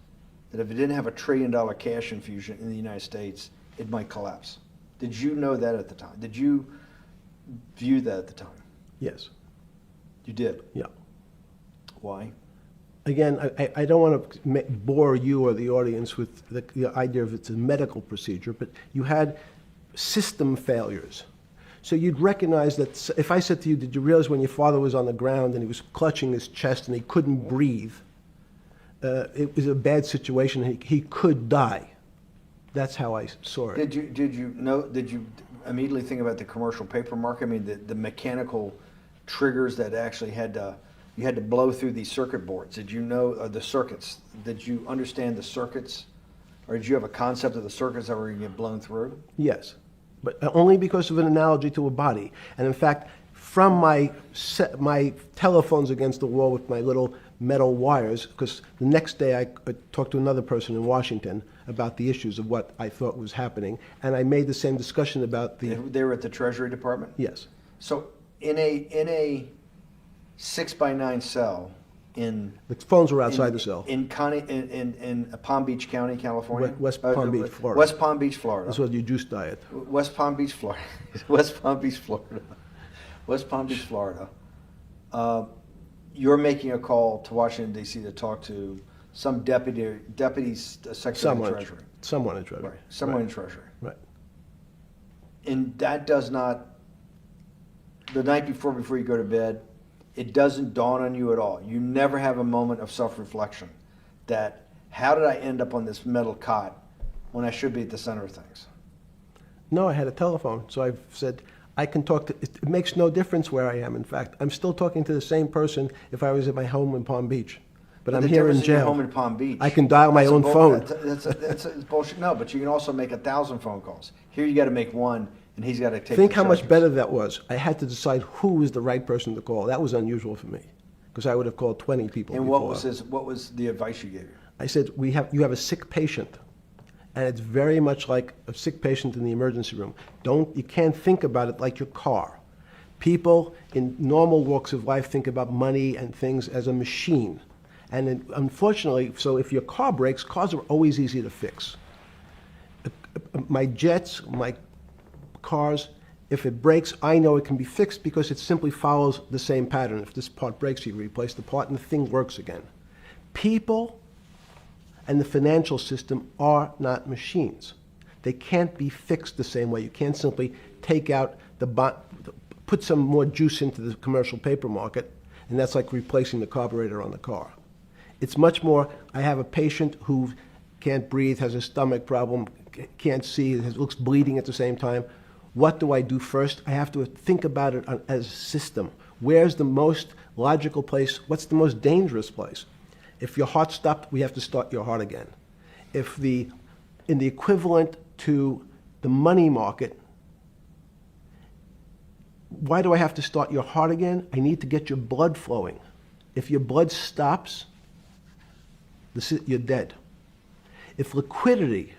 A: that if it didn't have $1 trillion cash infusion in the United States, it might collapse? Did you know that at the time? Did you view that at the time?
C: Yes.
A: You did?
C: Yeah.
A: Why?
C: Again, I don't want to bore you or the audience with the idea of it's a medical procedure, but you had system failures. So you'd recognize that if I said to you, did you realize when your father was on the ground and he was clutching his chest and he couldn't breathe, it was a bad situation, he could die. That's how I saw it.
A: Did you immediately think about the commercial paper market? I mean, the mechanical triggers that actually you had to blow through these circuit boards. Did you know the circuits? Did you understand the circuits? Or did you have a concept of the circuits that were going to get blown through?
C: Yes, but only because of an analogy to a body. And in fact, from my telephones against the wall with my little metal wires, because the next day I talked to another person in Washington about the issues of what I thought was happening, and I made the same discussion about the...
A: They were at the Treasury Department?
C: Yes.
A: So in a 6x9 cell in...
C: The phones were outside the cell.
A: In Palm Beach County, California?
C: West Palm Beach, Florida.
A: West Palm Beach, Florida.
C: This was your juice diet.
A: West Palm Beach, Florida. West Palm Beach, Florida. West Palm Beach, Florida. You're making a call to Washington, D.C. to talk to some deputy secretary of Treasury.
C: Someone in Treasury.
A: Right. Someone in Treasury.
C: Right.
A: And that does not, the night before you go to bed, it doesn't dawn on you at all. You never have a moment of self-reflection that, how did I end up on this metal cot when I should be at the center of things?
C: No, I had a telephone. So I've said, I can talk to, it makes no difference where I am, in fact. I'm still talking to the same person if I was at my home in Palm Beach. But I'm
A: the
C: here in
A: difference is you're
C: jail.
A: home in Palm Beach.
C: I can dial my
A: That's a
C: own phone.
A: That's bullshit. No, but you can also make 1,000 phone calls. Here you got to make one, and he's got to take.
C: Think
A: the
C: how much
A: charges.
C: better that was. I had to decide who was the right person to call. That was unusual for me, because I would have called 20 people
A: And
C: before.
A: what was the advice you gave him?
C: I said, you have a sick patient, and it's very much like a sick patient in the emergency room. You can't think about it like your car. People in normal walks of life think about money and things as a machine. And unfortunately, so if your car breaks, cars are always easy to fix. My jets, my cars, if it breaks, I know it can be fixed because it simply follows the same pattern. If this part breaks, you replace the part and the thing works again. People and the financial system are not machines. They can't be fixed the same way. You can't simply take out the bond, put some more juice into the commercial paper market, and that's like replacing the carburetor on the car. It's much more, I have a patient who can't breathe, has a stomach problem, can't see, looks bleeding at the same time. What do I do first? I have to think about it as a system. Where's the most logical place? What's the most dangerous place? If your heart stopped, we have to start your heart again. In the equivalent to the money market, why do I have to start your heart again? I need to get your blood flowing. If your blood stops, you're dead. If liquidity,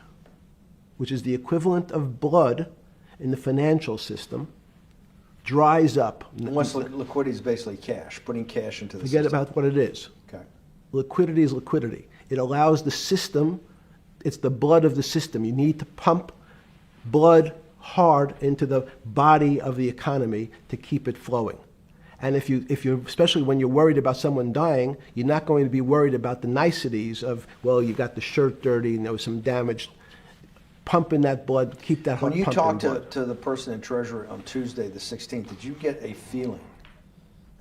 C: which is the equivalent of blood in the financial system, dries up.
A: And what's liquidity is basically cash, putting cash into the
C: Forget
A: system.
C: about what it is.
A: Okay.
C: Liquidity is liquidity. It allows the system, it's the blood of the system. You need to pump blood hard into the body of the economy to keep it flowing. And if you're, especially when you're worried about someone dying, you're not going to be worried about the niceties of, well, you got the shirt dirty and there was some damage. Pump in that blood, keep that heart
A: When you
C: pumping
A: talked to the person in Treasury on Tuesday, the 16th, did you get a feeling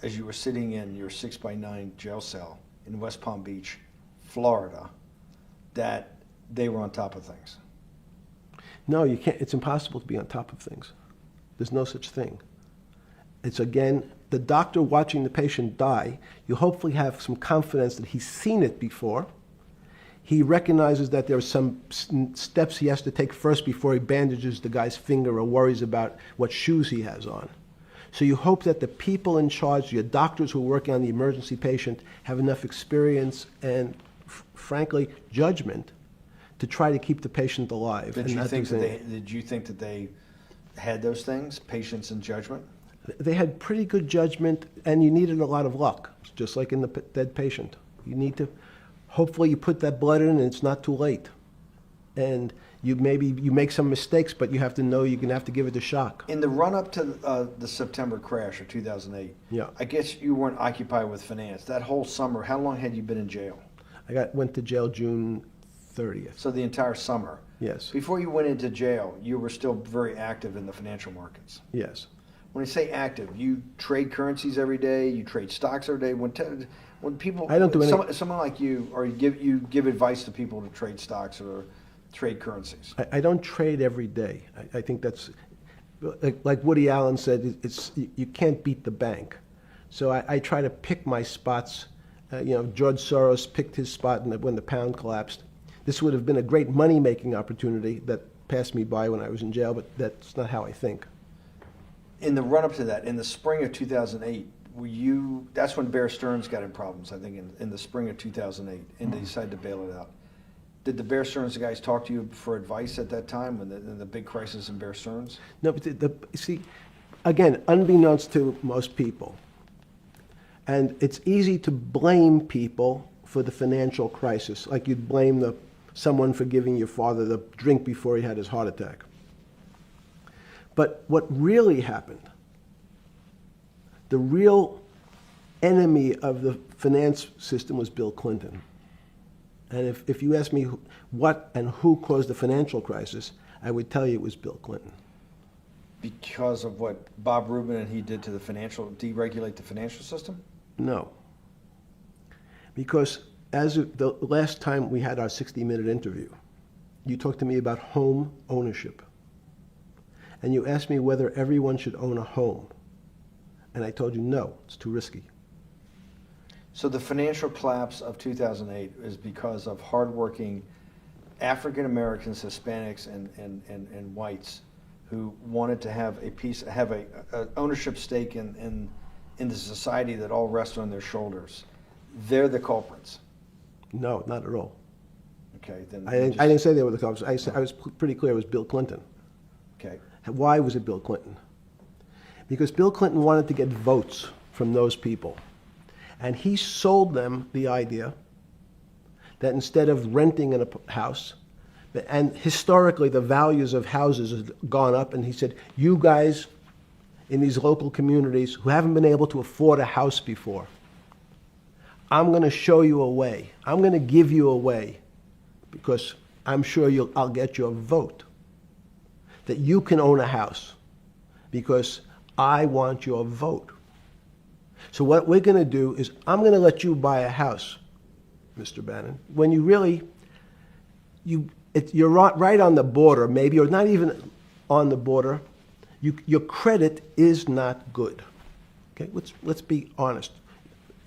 A: as you were sitting in your 6x9 jail cell in West Palm Beach, Florida, that they were on top of things?
C: No, you can't. It's impossible to be on top of things. There's no such thing. It's, again, the doctor watching the patient die. You hopefully have some confidence that he's seen it before. He recognizes that there are some steps he has to take first before he bandages the guy's finger or worries about what shoes he has on. So you hope that the people in charge, your doctors who are working on the emergency patient, have enough experience and, frankly, judgment to try to keep the patient alive.
A: Did you think that they had those things, patience and judgment?
C: They had pretty good judgment, and you needed a lot of luck, just like in the dead patient. You need to, hopefully you put that blood in and it's not too late. And you make some mistakes, but you have to know you're going to have to give it a shock.
A: In the run-up to the September crash of 2008,
C: Yeah.
A: I guess you weren't occupied with finance. That whole summer, how long had you been in jail?
C: Went to jail June 30th.
A: So the entire summer.
C: Yes.
A: Before you went into jail, you were still very active in the financial markets.
C: Yes.
A: When I say active, you trade currencies every day, you trade stocks every day. When people,
C: I don't do any.
A: someone like you, or you give advice to people to trade stocks or trade currencies.
C: I don't trade every day. I think that's, like Woody Allen said, you can't beat the bank. So I try to pick my spots. George Soros picked his spot when the pound collapsed. This would have been a great money-making opportunity that passed me by when I was in jail, but that's not how I think.
A: In the run-up to that, in the spring of 2008, that's when Bear Stearns got in problems, I think, in the spring of 2008, and they decided to bail it out. Did the Bear Stearns guys talk to you for advice at that time, when the big crisis in Bear Stearns?
C: No, but see, again, unbeknownst to most people, and it's easy to blame people for the financial crisis, like you'd blame someone for giving your father the drink before he had his heart attack. But what really happened, the real enemy of the finance system was Bill Clinton. And if you ask me what and who caused the financial crisis, I would tell you it was Bill Clinton.
A: Because of what Bob Rubin and he did to deregulate the financial system?
C: No. Because as of the last time we had our 60-minute interview, you talked to me about home ownership. and you asked me whether everyone should own a home. And I told you, no, it's too risky.
A: So the financial collapse of 2008 is because of hardworking African Americans, Hispanics, and whites who wanted to have a ownership stake in the society that all rests on their shoulders. They're the culprits.
C: No, not at all.
A: Okay, then
C: I didn't say they were the culprits. I was pretty clear it was Bill Clinton.
A: Okay.
C: Why was it Bill Clinton? Because Bill Clinton wanted to get votes from those people. And he sold them the idea that instead of renting in a house, and historically the values of houses have gone up, and he said, you guys in these local communities who haven't been able to afford a house before, I'm going to show you a way. I'm going to give you a way, because I'm sure I'll get your vote, that you can own a house, because I want your vote. So what we're going to do is I'm going to let you buy a house, Mr. Bannon, when you really, you're right on the border, maybe, or not even on the border. Your credit is not good. Okay, let's be honest.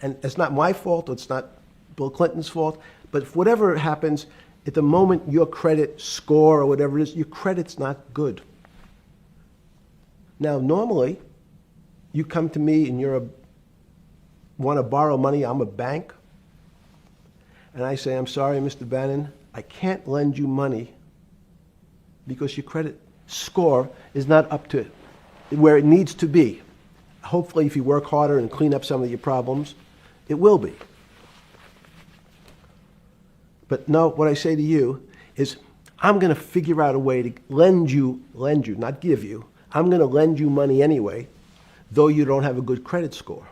C: And it's not my fault, it's not Bill Clinton's fault, but if whatever happens, at the moment your credit score or whatever it is, your credit's not good. Now, normally, you come to me and want to borrow money, I'm a bank, and I say, I'm sorry, Mr. Bannon, I can't lend you money because your credit score is not up to where it needs to be. Hopefully, if you work harder and clean up some of your problems, it will be. But no, what I say to you is, I'm going to figure out a way to lend you, not give you. I'm going to lend you money anyway, though you don't have a good credit score.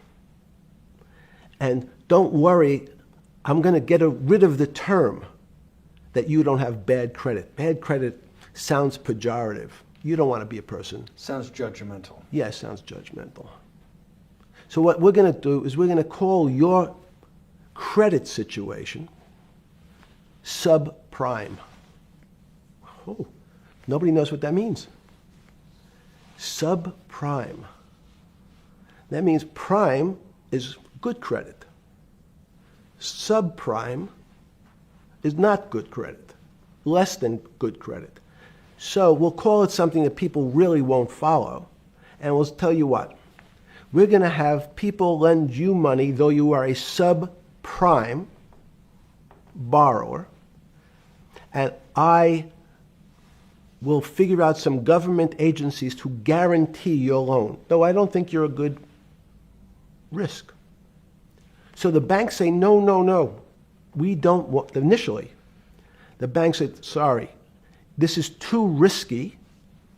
C: And don't worry, I'm going to get rid of the term that you don't have bad credit. Bad credit sounds pejorative. You don't want to be a person.
A: Sounds judgmental.
C: Yes, sounds judgmental. So what we're going to do is we're going to call your credit situation subprime. Oh, nobody knows what that means. Subprime. That means prime is good credit. Subprime is not good credit, less than good credit. So we'll call it something that people really won't follow, and we'll tell you what. We're going to have people lend you money, though you are a subprime borrower, and I will figure out some government agencies to guarantee your loan, though I don't think you're a good risk. So the banks say, no, no, no. We don't want, initially, the bank said, sorry, this is too risky,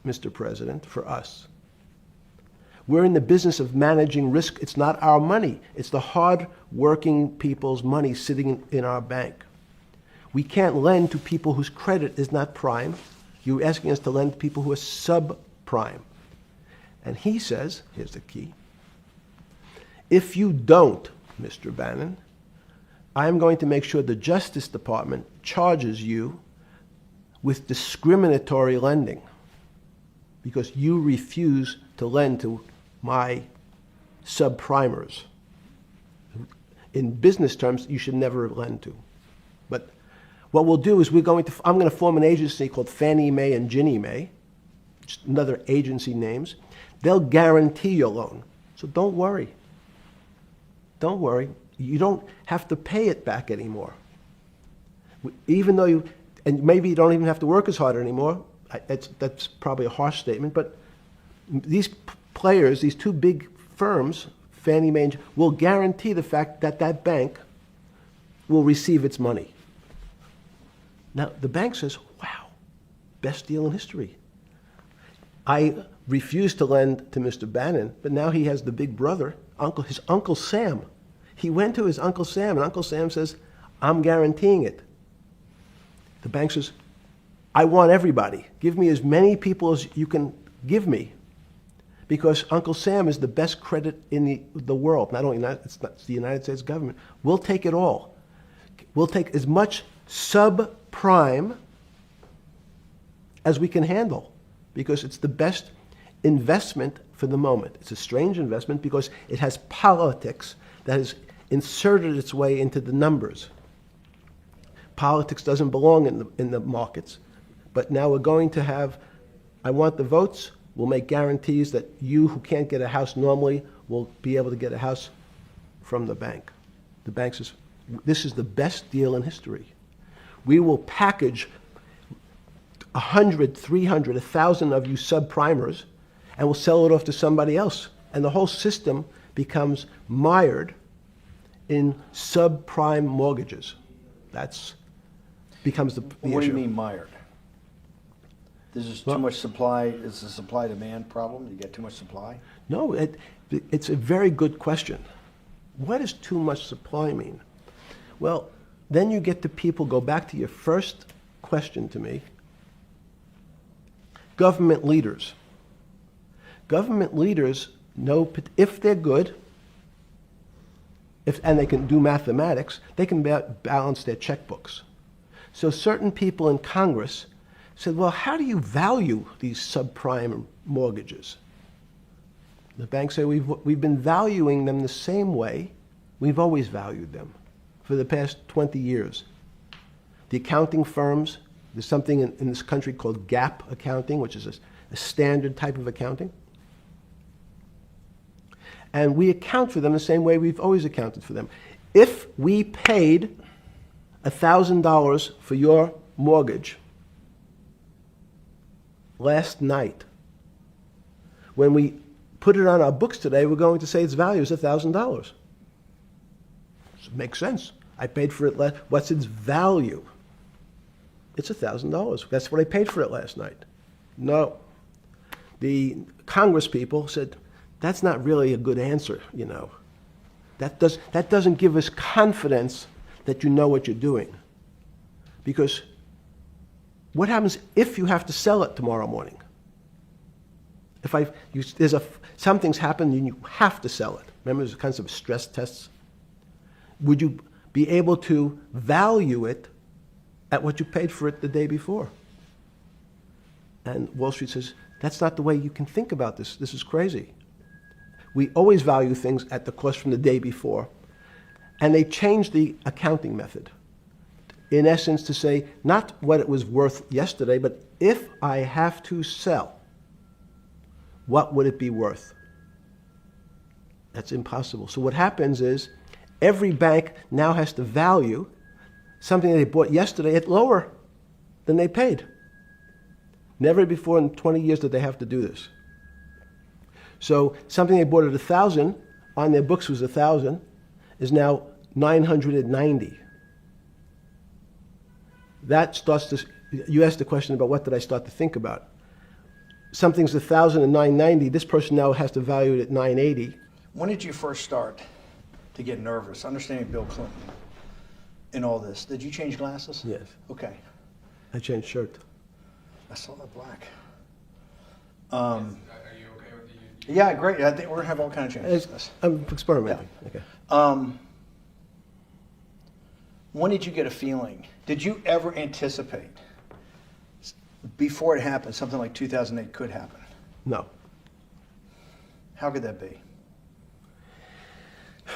C: Mr. President, for us. We're in the business of managing risk. It's not our money. It's the hard-working people's money sitting in our bank. We can't lend to people whose credit is not prime. You're asking us to lend to people who are subprime. And he says, here's the key, if you don't, Mr. Bannon, I'm going to make sure the Justice Department charges you with discriminatory lending because you refuse to lend to my subprimers. In business terms, you should never lend to. But what we'll do is I'm going to form an agency called Fannie Mae and Ginnie Mae, just another agency names. They'll guarantee your loan. So don't worry. Don't worry. You don't have to pay it back anymore. Even though and maybe you don't even have to work as hard anymore. That's probably a harsh statement, but these players, these two big firms, Fannie Mae, will guarantee the fact that that bank will receive its money. Now, the bank says, wow, best deal in history. I refused to lend to Mr. Bannon, but now he has the big brother, his Uncle Sam. He went to his Uncle Sam, and Uncle Sam says, I'm guaranteeing it. The bank says, I want everybody. Give me as many people as you can give me, because Uncle Sam is the best credit in the world. Not only it's the United States government. We'll take it all. We'll take as much subprime as we can handle. because it's the best investment for the moment. It's a strange investment because it has politics that has inserted its way into the numbers. Politics doesn't belong in the markets, but now we're going to have, I want the votes, we'll make guarantees that you who can't get a house normally will be able to get a house from the bank. The bank says, this is the best deal in history. We will package 100, 300, 1,000 of you subprimers, and we'll sell it off to somebody else. And the whole system becomes mired in subprime mortgages. That's becomes the issue.
A: What do you mean mired? There's just too
C: Well-
A: much supply. It's a supply-demand problem. You get too much supply.
C: No, it's a very good question. What does too much supply mean? Well, then you get to people, go back to your first question to me, government leaders. Government leaders know if they're good, and they can do mathematics, they can balance their checkbooks. So certain people in Congress said, well, how do you value these subprime mortgages? The banks say we've been valuing them the same way we've always valued them for the past 20 years. The accounting firms, there's something in this country called GAAP accounting, which is a standard type of accounting. And we account for them the same way we've always accounted for them. If we paid $1,000 for your mortgage last night, when we put it on our books today, we're going to say its value is $1,000. It makes sense. I paid for it last. What's its value? It's $1,000. That's what I paid for it last night. No. The Congress people said, that's not really a good answer, you know. That doesn't give us confidence that you know what you're doing. Because what happens if you have to sell it tomorrow morning? Something's happened and you have to sell it. Remember, there's kinds of stress tests. Would you be able to value it at what you paid for it the day before? And Wall Street says, that's not the way you can think about this. This is crazy. We always value things at the cost from the day before. And they changed the accounting method. In essence, to say not what it was worth yesterday, but if I have to sell, what would it be worth? That's impossible. So what happens is every bank now has to value something they bought yesterday at lower than they paid. Never before in 20 years did they have to do this. So something they bought at 1,000, on their books was 1,000, is now 990. That starts to, you asked the question about what did I start to think about. Something's 1,000 and 990, this person now has to value it at 980.
A: When did you first start to get nervous, understanding Bill Clinton in all this? Did you change glasses?
C: Yes.
A: Okay.
C: I changed shirt.
A: I saw that black.
B: Are you okay with the?
A: Yeah, great. I think we're going to have all kinds of changes.
C: I'm experimenting.
A: Yeah.
C: Okay.
A: When did you get a feeling? Did you ever anticipate, before it happened, something like 2008 could happen?
C: No.
A: How could that be?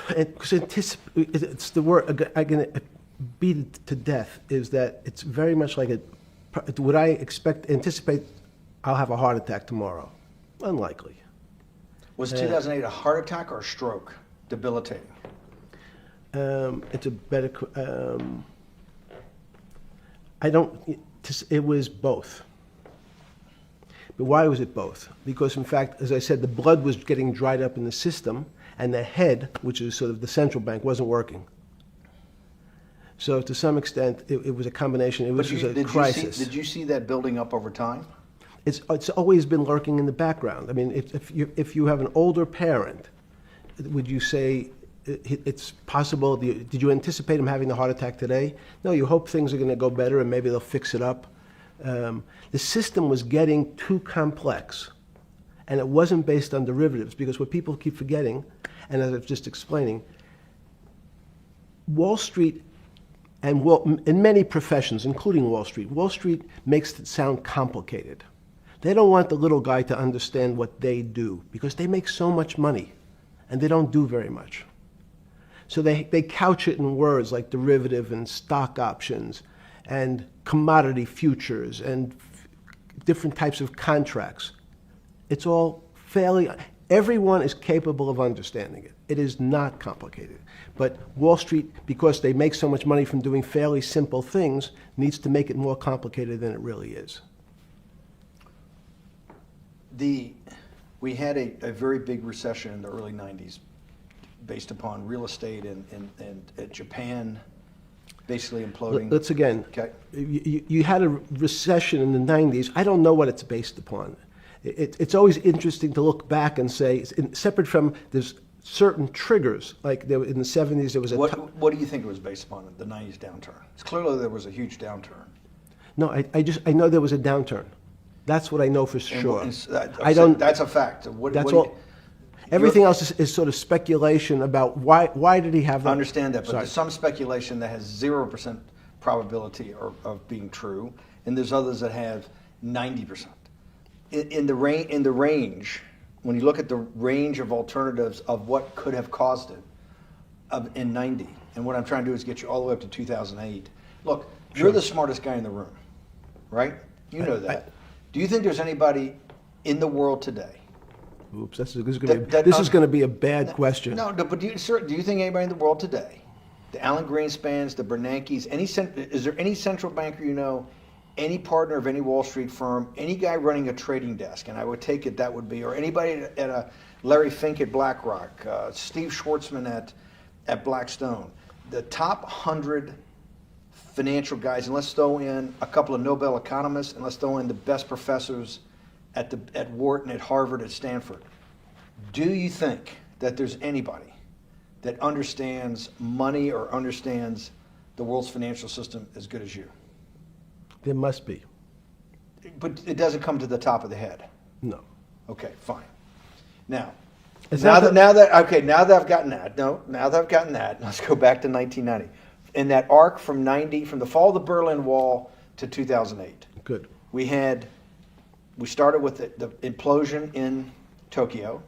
C: Because it's the word I can beat it to death, is that it's very much like would I anticipate I'll have a heart attack tomorrow? Unlikely.
A: Was 2008 a heart attack or a stroke? Debilitating.
C: It's a better. It was both. But why was it both? Because in fact, as I said, the blood was getting dried up in the system, and the head, which is sort of the central bank, wasn't working. So to some extent, it was a combination. It was a crisis.
A: Did you see that building up over time?
C: It's always been lurking in the background. I mean, if you have an older parent, would you say it's possible? Did you anticipate him having the heart attack today? No, you hope things are going to go better and maybe they'll fix it up. The system was getting too complex, and it wasn't based on derivatives, because what people keep forgetting, and as I was just explaining, Wall Street, and in many professions, including Wall Street makes it sound complicated. They don't want the little guy to understand what they do because they make so much money and they don't do very much. So they couch it in words like derivative and stock options and commodity futures and different types of contracts. It's all fairly, everyone is capable of understanding it. It is not complicated. But Wall Street, because they make so much money from doing fairly simple things, needs to make it more complicated than it really is.
A: We had a very big recession in the early 90s based upon real estate and Japan basically imploding.
C: Let's again,
A: Okay.
C: you had a recession in the 90s. I don't know what it's based upon. It's always interesting to look back and say, separate from there's certain triggers, like there, in the 70s there was a...
A: What do you think it was based upon, the 90s downturn? It's clearly there was a huge downturn.
C: No, I know there was a downturn. That's what I know for sure.
A: I don't. That's a fact.
C: That's all. Everything else is sort of speculation about why did he have that?
A: I understand that, but
C: Sorry.
A: there's some speculation that has 0% probability of being true, and there's others that have 90%. In the range, when you look at the range of alternatives of what could have caused it in 90, and what I'm trying to do is get you all the way up to 2008. Look, you're the smartest guy in the room, right? You know that. Do you think there's anybody in the world today?
C: Oops, this is going to be a bad question.
A: No, but do you think anybody in the world today, the Alan Greenspans, the Bernankes, is there any central banker you know, any partner of any Wall Street firm, any guy running a trading desk, and I would take it that would be, or anybody at a Larry Fink at BlackRock, Steve Schwartzman at Blackstone, the top 100 financial guys, and let's throw in a couple of Nobel economists, and let's throw in the best professors at Wharton, at Harvard, at Stanford. Do you think that there's anybody that understands money or understands the world's financial system as good as you?
C: There must be.
A: But it doesn't come to the top of the head.
C: No.
A: Okay, fine. Now
C: It's
A: that I've gotten that, let's go back to 1990. In that arc from the fall of the Berlin Wall to 2008.
C: Good.
A: We started with the implosion in Tokyo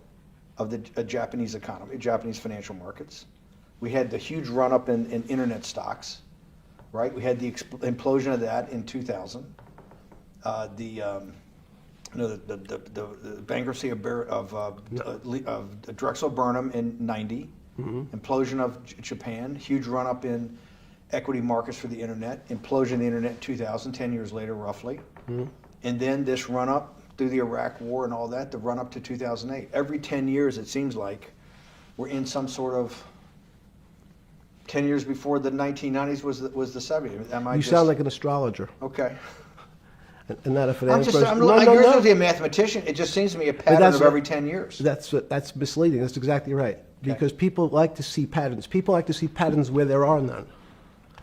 A: of the Japanese economy, Japanese financial markets. We had the huge run-up in internet stocks, right? We had the implosion of that in 2000. The bankruptcy of Drexel Burnham in 90. Mm-hmm. Implosion of Japan, huge run-up in equity markets for the internet, implosion of the internet in 2000, 10 years later roughly. Mm-hmm. And then this run-up through the Iraq War and all that, the run-up to 2008. Every 10 years, it seems like, we're in some sort of 10 years before the 1990s was the 70s.
C: You sound like an astrologer.
A: Okay.
C: And not a financial person.
A: You're supposed to be a mathematician. It just seems to me a pattern of every 10 years.
C: That's misleading. That's exactly right. Because people like to see patterns. People like to see patterns where there are none.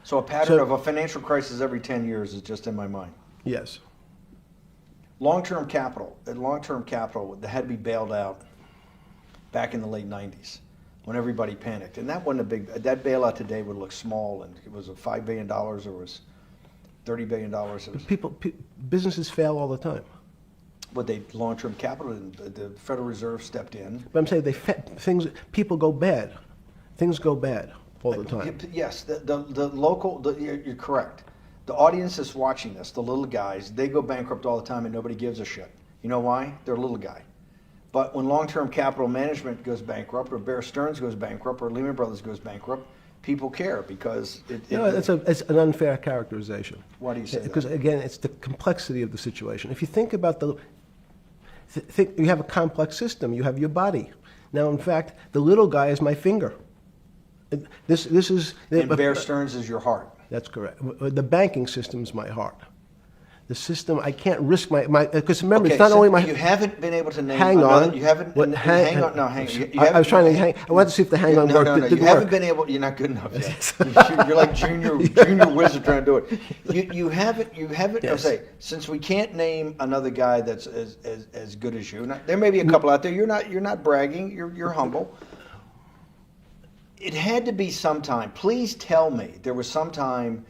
A: So a pattern of a financial crisis every 10 years is just in my mind.
C: Yes.
A: Long-term capital that had to be bailed out back in the late 90s when everybody panicked. And that wasn't that bailout today would look small, and it was $5 billion or was $30 billion.
C: Businesses fail all the time.
A: But long-term capital, the Federal Reserve stepped in.
C: But I'm saying people go bad. Things go bad all the time.
A: Yes, you're correct. The audience is watching this, the little guys, they go bankrupt all the time and nobody gives a shit. You know why? They're a little guy. But when long-term capital management goes bankrupt, or Bear Stearns goes bankrupt, or Lehman Brothers goes bankrupt, people care because
C: it's an unfair characterization.
A: Why do you say that?
C: Because again, it's the complexity of the situation. If you think about you have a complex system. You have your body. Now, in fact, the little guy is my finger. This is.
A: And Bear Stearns is your heart.
C: That's correct. The banking system is my heart. The system, I can't risk my because remember, it's not only my.
A: You haven't been able to name.
C: Hang on.
A: You haven't. Hang on. No, hang on.
C: I was trying to hang. I wanted to see if the hang on worked.
A: No. You haven't been able. You're not good enough yet. You're like junior wizard trying to do it. You haven't. Yes. I'll say, since we can't name another guy that's as good as you. There may be a couple out there. You're not bragging. You're humble. It had to be sometime. Please tell me there was some time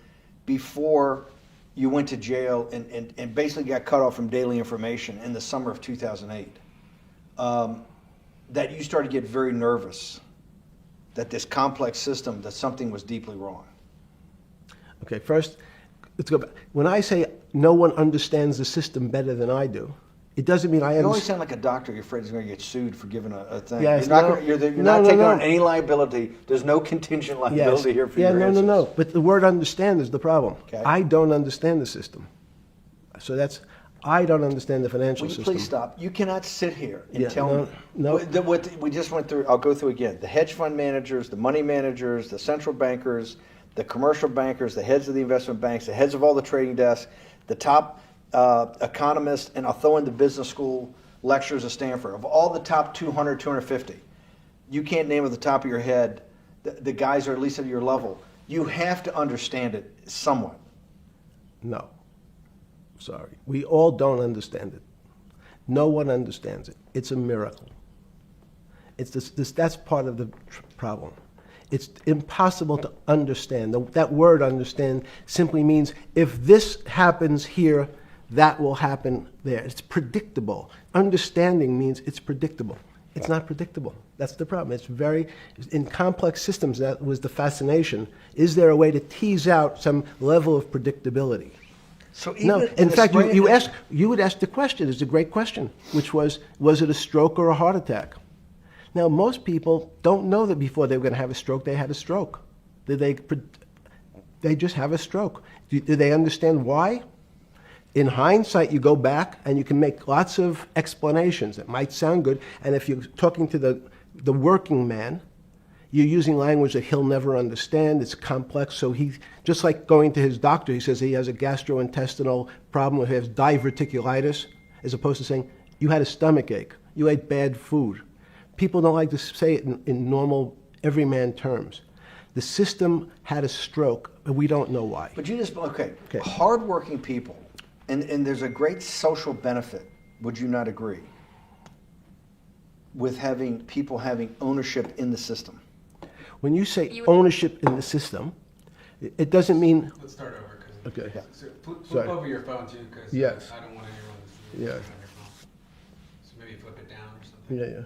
A: before you went to jail and basically got cut off from daily information in the summer of 2008, that you started to get very nervous that this complex system, that something was deeply wrong?
C: Okay, first, let's go back. When I say no one understands the system better than I do, it doesn't mean I
A: You always
C: understand.
A: sound like a doctor. You're afraid he's going to get sued for giving a thing.
C: Yes,
A: you're not,
C: no.
A: gonna, you're
C: No,
A: not
C: no,
A: taking
C: no.
A: on any liability. There's no contingent
C: Yes.
A: liability here for
C: Yeah,
A: your
C: no,
A: answers.
C: no, no. But the word understand is the problem.
A: Okay.
C: I don't understand the system. So I don't understand the financial
A: Will you
C: system.
A: please stop? You cannot sit here and
C: Yeah,
A: tell
C: no,
A: me.
C: no.
A: What we just went through, I'll go through again. The hedge fund managers, the money managers, the central bankers, the commercial bankers, the heads of the investment banks, the heads of all the trading desks, the top economists, and I'll throw in the business school lecturers at Stanford. Of all the top 200, 250, you can't name at the top of your head the guys are at least at your level. You have to understand it somewhat.
C: No. Sorry. We all don't understand it. No one understands it. It's a miracle. It's that's part of the problem. It's impossible to understand. That word understand simply means if this happens here, that will happen there. It's predictable. Understanding means it's predictable. It's not predictable. That's the problem. In complex systems, that was the fascination. Is there a way to tease out some level of predictability?
A: So even
C: No. In fact, you would ask the question, it's a great question, which was it a stroke or a heart attack? Now, most people don't know that before they were going to have a stroke, they had a stroke. They just have a stroke. Do they understand why? In hindsight, you go back and you can make lots of explanations. It might sound good. And if you're talking to the working man, you're using language that he'll never understand. It's complex. So he, just like going to his doctor, he says he has a gastrointestinal problem or he has diverticulitis, as opposed to saying, you had a stomach ache, you ate bad food. People don't like to say it in normal, everyman terms. The system had a stroke, but we don't know why.
A: But you just, okay. Hardworking people, and there's a great social benefit, would you not agree, with having people having ownership in the system?
C: When you say ownership in the system, it doesn't mean.
B: Let's start over. Cause
C: Okay.
B: So flip
C: Sorry.
B: over your phone too, because
C: Yes.
B: I don't want anyone to see
C: Yes.
B: what's on your phone. So maybe flip it down or something.
C: Yeah, yeah.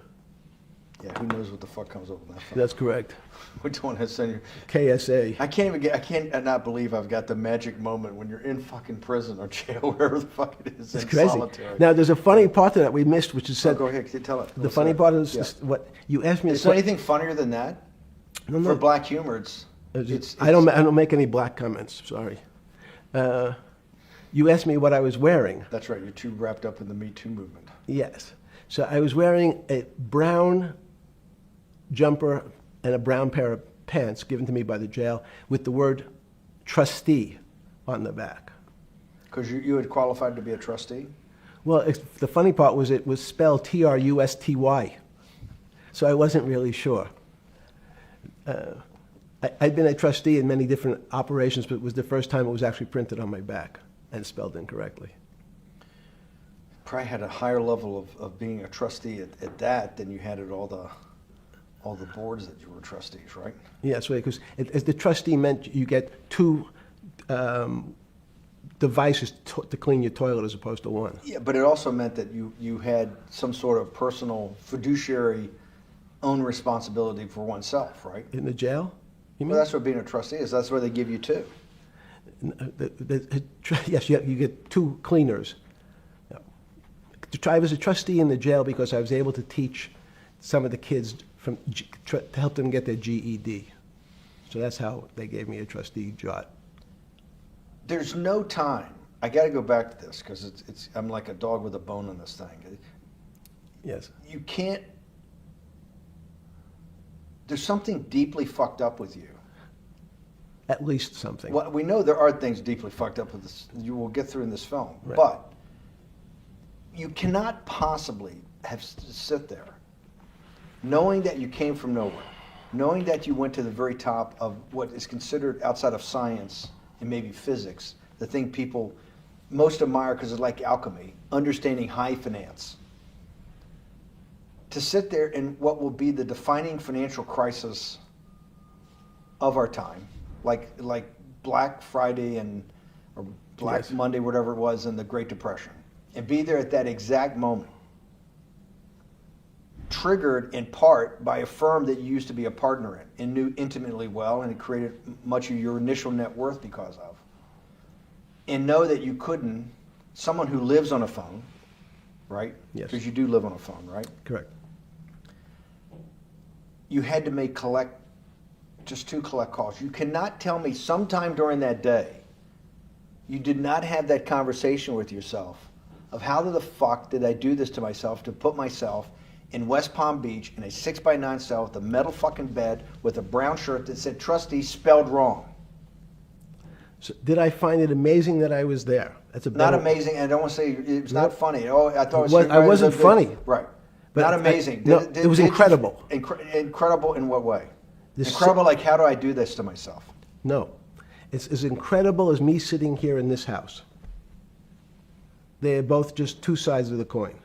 A: Yeah, who knows what the fuck comes up with that phone?
C: That's correct.
A: We don't want to send you.
C: KSA.
A: I can't not believe I've got the magic moment when you're in fucking prison or jail, wherever the fuck it is,
C: It's
A: in
C: crazy.
A: solitary.
C: Now, there's a funny part to that we missed, which is
A: So
C: said.
A: go ahead, tell it.
C: The funny part is what you asked me.
A: Is there anything funnier than that?
C: No,
A: For black humor, it's
C: I don't make any black comments. Sorry. You asked me what I was wearing.
A: That's right. You're too wrapped up in the Me Too movement.
C: Yes. So I was wearing a brown jumper and a brown pair of pants given to me by the jail with the word trustee on the back.
A: Because you had qualified to be a trustee?
C: Well, the funny part was it was spelled Trusty. So I wasn't really sure. I'd been a trustee in many different operations, but it was the first time it was actually printed on my back and spelled incorrectly.
A: Probably had a higher level of being a trustee at that than you had at all the boards that you were trustees, right?
C: Yes, because as the trustee meant you get two devices to clean your toilet as opposed to one.
A: Yeah, but it also meant that you had some sort of personal fiduciary own responsibility for oneself, right?
C: In the jail? You mean?
A: Well, that's what being a trustee is. That's where they give you two.
C: Yes, you get two cleaners. I was a trustee in the jail because I was able to teach some of the kids to help them get their GED. So that's how they gave me a trustee job.
A: There's no time. I got to go back to this because I'm like a dog with a bone in this thing.
C: Yes.
A: You can't. There's something deeply fucked up with you.
C: At least something.
A: Well, we know there are things deeply fucked up with this. You will get through in this film,
C: Right.
A: but you cannot possibly sit there, knowing that you came from nowhere, knowing that you went to the very top of what is considered outside of science and maybe physics, the thing people most admire because it's like alchemy, understanding high finance. To sit there in what will be the defining financial crisis of our time, like Black Friday or Black
C: Yes.
A: Monday, whatever it was, in the Great Depression, and be there at that exact moment, triggered in part by a firm that you used to be a partner in and knew intimately well, and it created much of your initial net worth because of, and know that you couldn't, someone who lives on a phone, right?
C: Yes.
A: Because you do live on a phone, right?
C: Correct.
A: You had to make just 2 collect calls. You cannot tell me sometime during that day you did not have that conversation with yourself of how the fuck did I do this to myself to put myself in West Palm Beach in a 6x9 cell with a metal fucking bed with a brown shirt that said trustee spelled wrong.
C: So did I find it amazing that I was there? That's a
A: Not
C: better-
A: amazing, and I don't want to say it was not funny. Oh, I thought it was.
C: I wasn't funny.
A: Right.
C: But
A: Not amazing.
C: no, it was incredible.
A: Incredible in what way?
C: This-
A: Incredible, like how do I do this to myself?
C: No. It's as incredible as me sitting here in this house. They are both just 2 sides of the coin.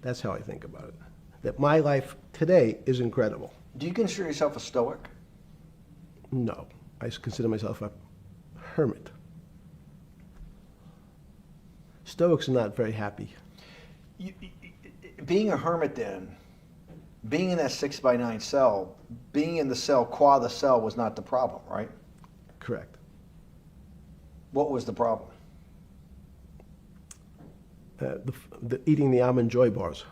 C: That's how I think about it. That my life today is incredible.
A: Do you consider yourself a stoic?
C: No. I consider myself a hermit. Stoics are not very happy.
A: Being a hermit then, being in that 6x9 cell, being in the cell qua the cell was not the problem, right?
C: Correct.
A: What was the problem?
C: The eating the almond joy bars.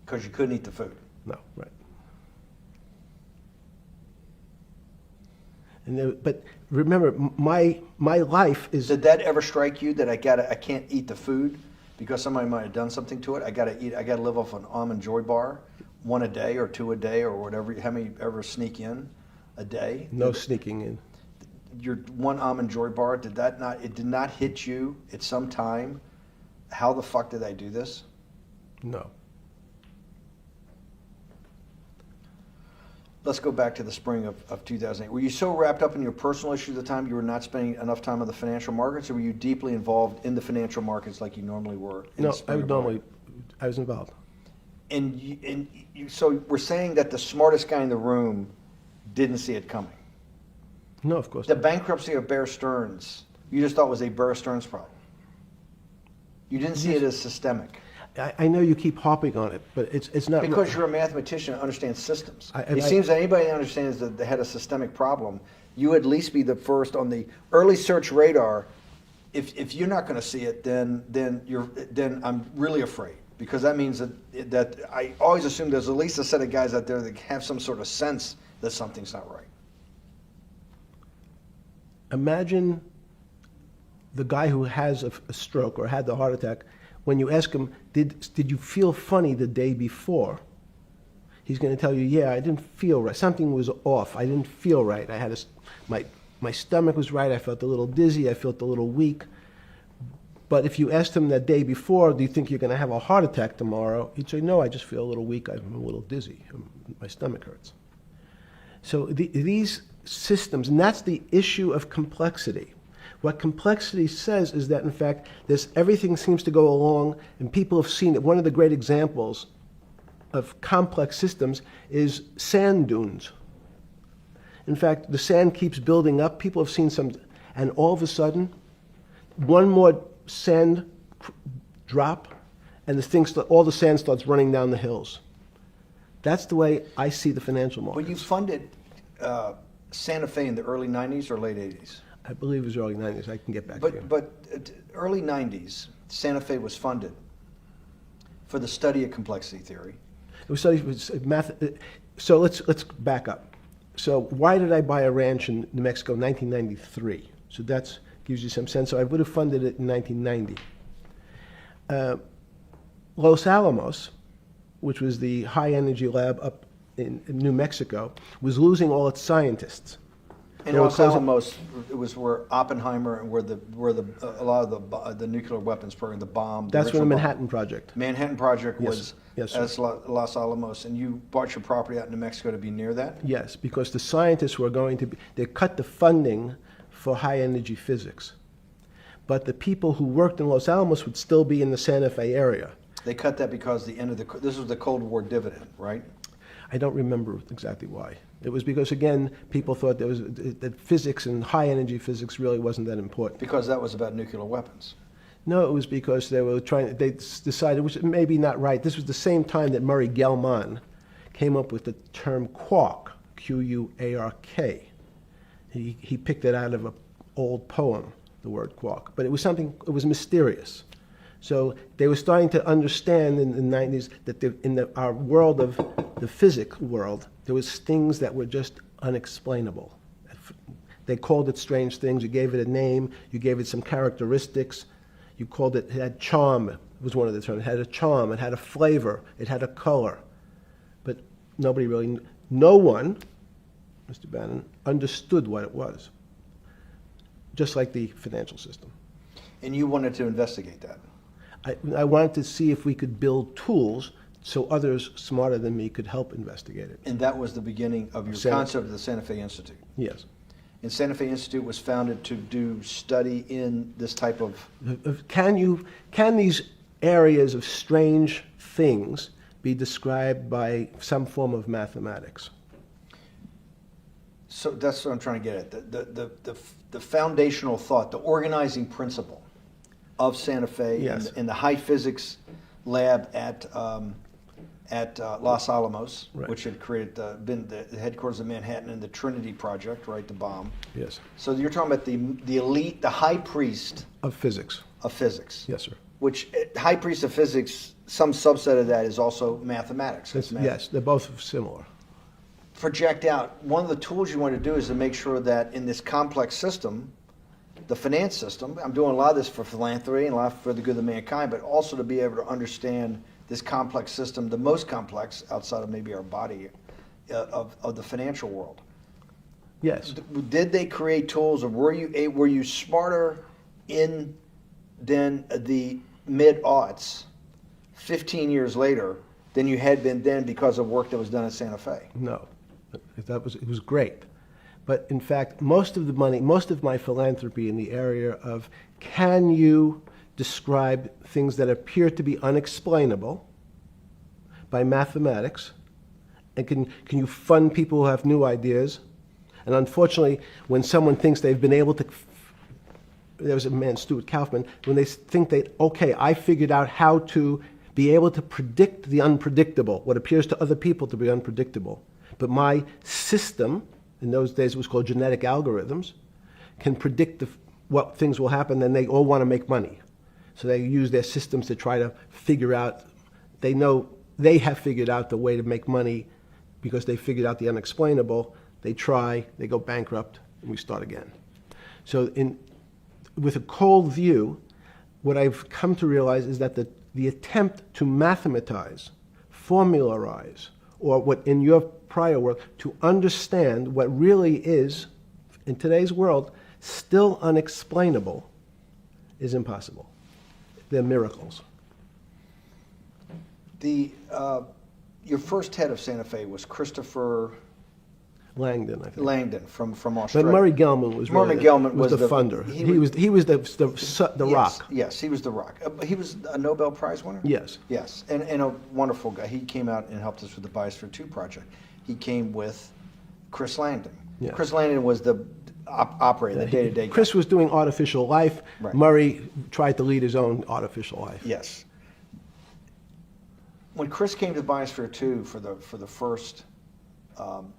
A: Because you couldn't eat the food.
C: No, right. And but remember, my life is.
A: Did that ever strike you that I can't eat the food because somebody might have done something to it? I gotta live off an almond joy bar, 1 a day or 2 a day or whatever. How many ever sneak in a day?
C: No sneaking in.
A: Your 1 almond joy bar, it did not hit you at some time? How the fuck did I do this?
C: No.
A: Let's go back to the spring of 2008. Were you so wrapped up in your personal issues at the time you were not spending enough time on the financial markets, or were you deeply involved in the financial markets like you normally were? In
C: No,
A: the spring of 2008?
C: I was involved.
A: So we're saying that the smartest guy in the room didn't see it coming.
C: No, of course
A: The
C: not.
A: bankruptcy of Bear Stearns, you just thought was a Bear Stearns problem. You didn't see it as systemic.
C: I know you keep harping on it, but it's not.
A: Because you're a mathematician and understands systems.
C: I-
A: It seems that anybody that understands that they had a systemic problem, you at least be the first on the early search radar. If you're not going to see it, then I'm really afraid, because that means that I always assume there's at least a set of guys out there that have some sort of sense that something's not right.
C: Imagine the guy who has a stroke or had the heart attack. When you ask him, did you feel funny the day before? He's going to tell you, yeah, I didn't feel right. Something was off. I didn't feel right. I had my stomach was right. I felt a little dizzy. I felt a little weak. But if you asked him that day before, do you think you're going to have a heart attack tomorrow? He'd say, no, I just feel a little weak. I'm a little dizzy. My stomach hurts. So these systems, and that's the issue of complexity. What complexity says is that, in fact, everything seems to go along, and people have seen it. One of the great examples of complex systems is sand dunes. In fact, the sand keeps building up. People have seen some, and all of a sudden, one more sand drop, and all the sand starts running down the hills. That's the way I see the financial markets.
A: Well, you funded Santa Fe in the early 90s or late 80s?
C: I believe it was early 90s. I can get back to you.
A: But early 90s, Santa Fe was funded for the study of complexity theory.
C: It was studied with math. So let's back up. So why did I buy a ranch in New Mexico in 1993? So that gives you some sense. So I would have funded it in 1990. Los Alamos, which was the high energy lab up in New Mexico, was losing all its scientists.
A: And
C: They were
A: Los
C: closing-
A: Alamos, it was where Oppenheimer and where a lot of the nuclear weapons program, the bomb.
C: That's where the
A: original bomb.
C: Manhattan Project.
A: Manhattan Project
C: Yes.
A: was
C: Yes, sir.
A: as Los Alamos, and you bought your property out in New Mexico to be near that?
C: Yes, because the scientists were going to be, they cut the funding for high energy physics. But the people who worked in Los Alamos would still be in the Santa Fe area.
A: They cut that because this was the Cold War dividend, right?
C: I don't remember exactly why. It was because, again, people thought that physics and high-energy physics really wasn't that important.
A: Because that was about nuclear weapons.
C: No, it was because they decided, which may be not right, this was the same time that Murray Gell-Mann came up with the term quark, Q-U-A-R-K. He picked it out of an old poem, the word quark. But it was mysterious. So they were starting to understand in the 90s that our world of the physics world, there was things that were just unexplainable. They called it strange things. You gave it a name. You gave it some characteristics. You called it had charm. It was one of the terms. It had a charm. It had a flavor. It had a color. But no one, Mr. Bannon, understood what it was. Just like the financial system.
A: And you wanted to investigate that.
C: I wanted to see if we could build tools so others smarter than me could help investigate it.
A: And that was the beginning of your concept of the Santa Fe Institute.
C: Yes.
A: And Santa Fe Institute was founded to do study in this type of...
C: Can these areas of strange things be described by some form of mathematics?
A: So that's what I'm trying to get at. The foundational thought, the organizing principle of Santa Fe,
C: yes,
A: in the high physics lab at Los Alamos,
C: right,
A: which had been the headquarters of Manhattan, and the Trinity Project, right, the bomb.
C: Yes.
A: So you're talking about the elite, the high priest
C: of physics.
A: Of physics.
C: Yes, sir.
A: Which high priest of physics, some subset of that is also mathematics.
C: Yes, they're both similar.
A: Project out. One of the tools you want to do is to make sure that in this complex system, the finance system, I'm doing a lot of this for philanthropy and a lot for the good of mankind, but also to be able to understand this complex system, the most complex outside of maybe our body, of the financial world.
C: Yes.
A: Did they create tools, or were you smarter in then the mid-aughts, 15 years later, than you had been then because of work that was done at Santa Fe?
C: No, it was great. But in fact, most of the money, most of my philanthropy in the area of can you describe things that appear to be unexplainable by mathematics, and can you fund people who have new ideas? And unfortunately, when someone thinks they've been able to, there was a man, Stuart Kaufman, when they think okay, I figured out how to be able to predict the unpredictable, what appears to other people to be unpredictable. But my system, in those days it was called genetic algorithms, can predict what things will happen, and they all want to make money. So they use their systems to try to figure out, they know they have figured out the way to make money because they figured out the unexplainable. They try, they go bankrupt, and we start again. So with a cold view, what I've come to realize is that the attempt to mathematize, formularize, or what in your prior work, to understand what really is, in today's world, still unexplainable, is impossible. They're miracles.
A: Your first head of Santa Fe was Christopher
C: Langdon, I think.
A: Langdon from Australia.
C: But Murray Gell-Mann was the funder. He was the rock.
A: Yes, he was the rock. He was a Nobel Prize winner?
C: Yes.
A: Yes, and a wonderful guy. He came out and helped us with the Biosphere 2 project. He came with Chris Langdon.
C: Yes.
A: Chris Langdon was the operator, the day-to-day guy.
C: Chris was doing artificial life.
A: Right.
C: Murray tried to lead his own artificial life.
A: Yes. When Chris came to Biosphere 2 for the first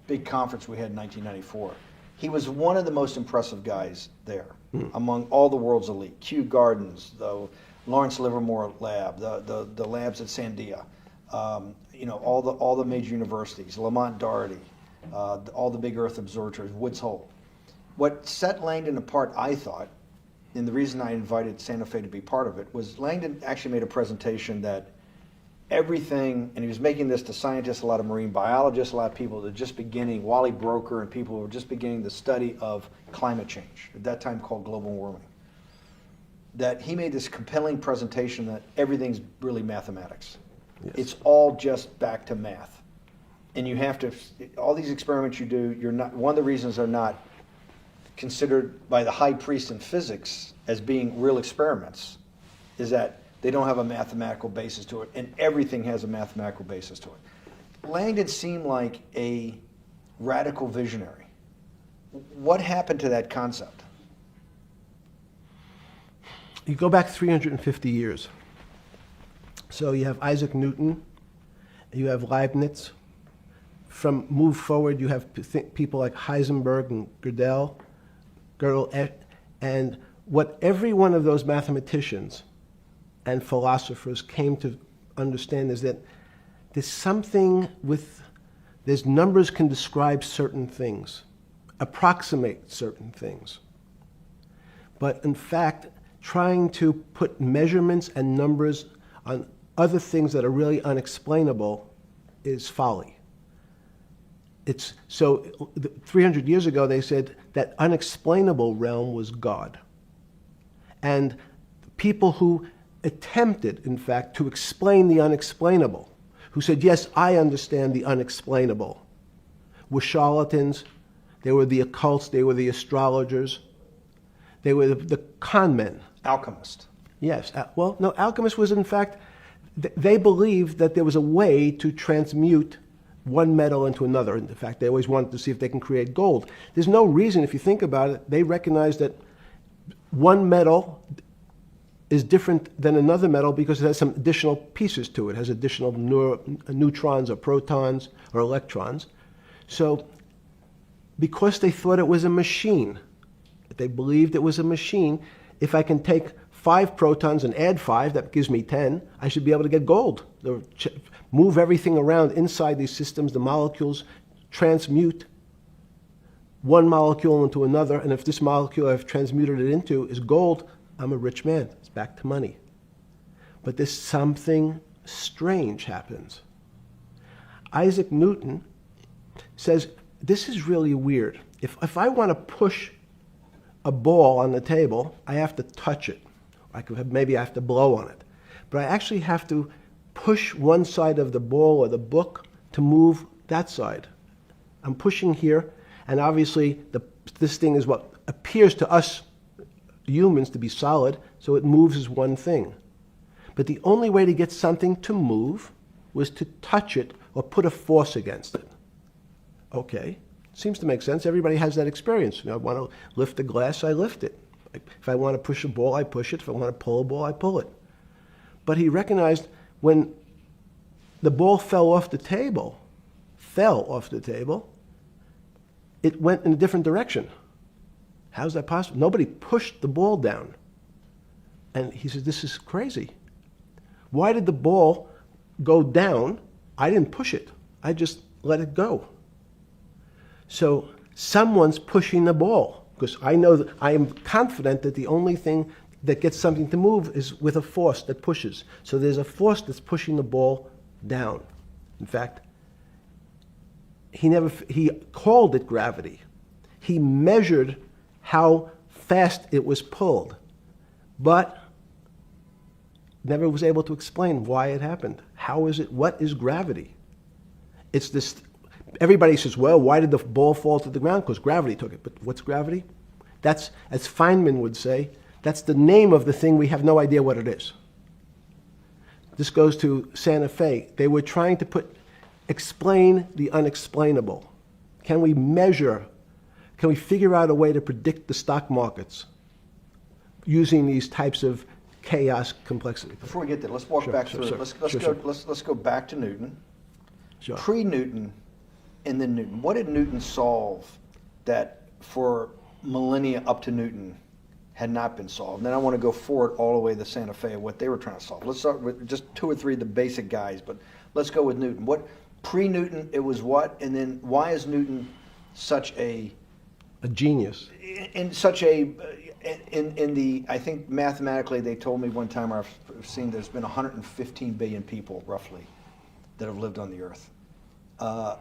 A: big conference we had in 1994, he was one of the most impressive guys there among all the world's elite. Kew Gardens, the Lawrence Livermore lab, the labs at Sandia, all the major universities, Lamont Doherty, all the big Earth observatories, Woods Hole. What set Langdon apart, I thought, and the reason I invited Santa Fe to be part of it, was Langdon actually made a presentation that everything, and he was making this to scientists, a lot of marine biologists, a lot of people that are just beginning, Wally Broker and people who were just beginning the study of climate change, at that time called global warming. That he made this compelling presentation that everything's really mathematics. Yes. It's all just back to math. And you have to, all these experiments you do, you're not, one of the reasons they're not considered by the high priest in physics as being real experiments is that they don't have a mathematical basis to it, and everything has a mathematical basis to it. Langdon seemed like a radical visionary. What happened to that concept?
C: You go back 350 years. So you have Isaac Newton, you have Leibniz. From move forward, you have people like Heisenberg and Gödel, and what every one of those mathematicians and philosophers came to understand is that there's numbers can describe certain things, approximate certain things. But in fact, trying to put measurements and numbers on other things that are really unexplainable is folly. 300 years ago, they said that unexplainable realm was God. And people who attempted, in fact, to explain the unexplainable, who said, yes, I understand the unexplainable, were charlatans, they were the occults, they were the astrologers, they were the con men.
A: Alchemist.
C: Yes. Well, no, alchemists was, in fact, they believed that there was a way to transmute one metal into another. In fact, they always wanted to see if they can create gold. There's no reason, if you think about it, they recognize that one metal is different than another metal because it has some additional pieces to it. It has additional neutrons or protons or electrons. So because they thought it was a machine, they believed it was a machine, if I can take 5 protons and add 5, that gives me 10, I should be able to get gold. Move everything around inside these systems, the molecules transmute one molecule into another, and if this molecule I've transmuted it into is gold, I'm a rich man. It's back to money. But there's something strange happens. Isaac Newton says, this is really weird. If I want to push a ball on the table, I have to touch it. Maybe I have to blow on it. But I actually have to push one side of the ball or the book to move that side. I'm pushing here, and obviously this thing is what appears to us humans to be solid, so it moves as one thing. But the only way to get something to move was to touch it or put a force against it. Okay, seems to make sense. Everybody has that experience. I want to lift a glass, I lift it. If I want to push a ball, I push it. If I want to pull a ball, I pull it. But he recognized when the ball fell off the table, it went in a different direction. How's that possible? Nobody pushed the ball down. And he said, this is crazy. Why did the ball go down? I didn't push it. I just let it go. So someone's pushing the ball, because I know that I am confident that the only thing that gets something to move is with a force that pushes. So there's a force that's pushing the ball down. In fact, he called it gravity. He measured how fast it was pulled, but never was able to explain why it happened. How is it? What is gravity? It's this. Everybody says, well, why did the ball fall to the ground? Because gravity took it. But what's gravity? That's, as Feynman would say, that's the name of the thing. We have no idea what it is. This goes to Santa Fe. They were trying to explain the unexplainable. Can we measure? Can we figure out a way to predict the stock markets using these types of chaos complexity?
A: Before we get there, let's walk back through it. Let's go back to Newton.
C: Sure.
A: Pre-Newton and then Newton. What did Newton solve that for millennia up to Newton had not been solved? And then I want to go forward all the way to Santa Fe, what they were trying to solve. Let's start with just 2 or 3 of the basic guys, but let's go with Newton. What pre-Newton, it was what? And then why is Newton such a
C: genius?
A: In the, I think mathematically they told me one time, I've seen there's been 115 billion people roughly that have lived on the earth.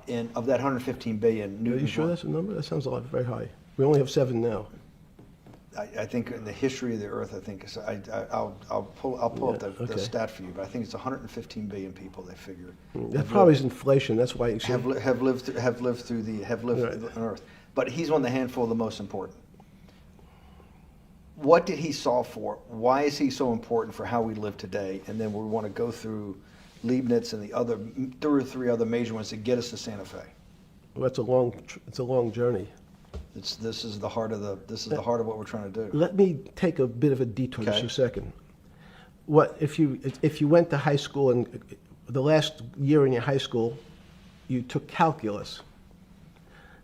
A: And of that 115 billion, Newton.
C: Are you sure that's a number? That sounds a lot very high. We only have 7 now.
A: I think in the history of the earth, I think I'll pull up the stat for you, but I think it's 115 billion people. They figure
C: That probably is inflation. That's why you
A: have lived on Earth. But he's one of the handful of the most important. What did he solve for? Why is he so important for how we live today? And then we want to go through Leibniz and the other 3 other major ones that get us to Santa Fe?
C: Well, it's a long journey.
A: This is the heart of what we're trying to do.
C: Let me take a bit of a detour just
A: Okay.
C: a second. What if you went to high school and the last year in your high school, you took calculus?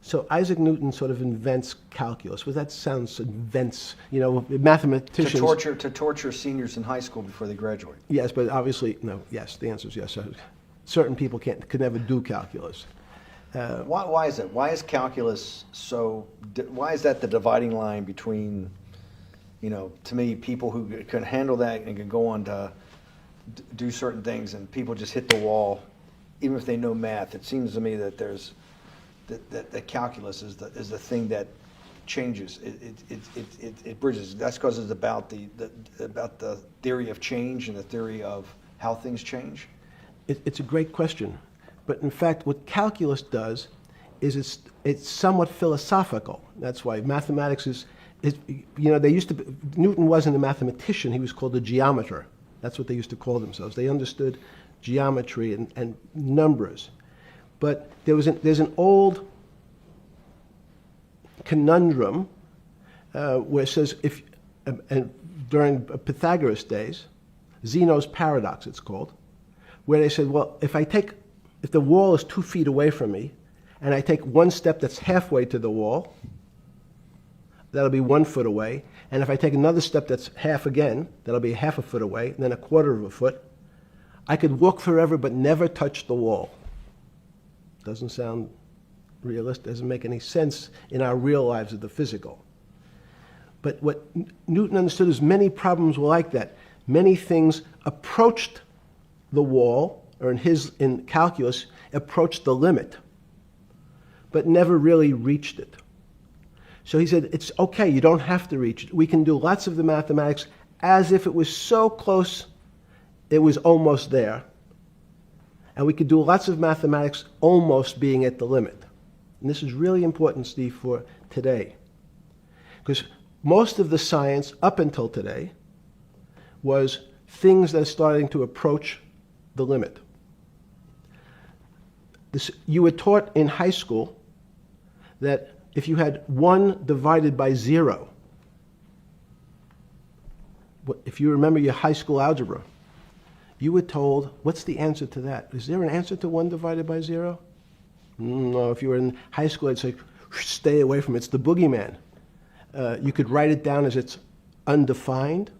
C: So Isaac Newton sort of invents calculus. Well, that sounds invents. Mathematicians.
A: To torture seniors in high school before they graduate.
C: Yes, but obviously no. Yes, the answer is yes. Certain people could never do calculus.
A: Why is it? Why is calculus so? Why is that the dividing line between, to me, people who can handle that and can go on to do certain things, and people just hit the wall, even if they know math? It seems to me that there's that calculus is the thing that changes. It bridges. That's because it's about the theory of change and the theory of how things change.
C: It's a great question. But in fact, what calculus does is it's somewhat philosophical. That's why mathematics is Newton wasn't a mathematician, he was called a geometer. That's what they used to call themselves. They understood geometry and numbers. But there's an old conundrum where it says, during Pythagoras' days, Zeno's paradox it's called, where they said, well, if the wall is 2 feet away from me, and I take one step that's halfway to the wall, that'll be 1 foot away. And if I take another step that's half again, that'll be half a foot away, and then a quarter of a foot. I could walk forever but never touch the wall. Doesn't sound realistic, doesn't make any sense in our real lives of the physical. But what Newton understood is many problems were like that. Many things approached the wall, or in calculus, approached the limit, but never really reached it. So he said, it's okay, you don't have to reach it. We can do lots of the mathematics as if it was so close, it was almost there. And we could do lots of mathematics almost being at the limit. And this is really important, Steve, for today. Because most of the science up until today was things that are starting to approach the limit. You were taught in high school that if you had 1 divided by 0, if you remember your high school algebra, you were told, what's the answer to that? Is there an answer to 1 divided by 0? No, if you were in high school, I'd say, stay away from it. It's the boogeyman. You could write it down as it's undefined.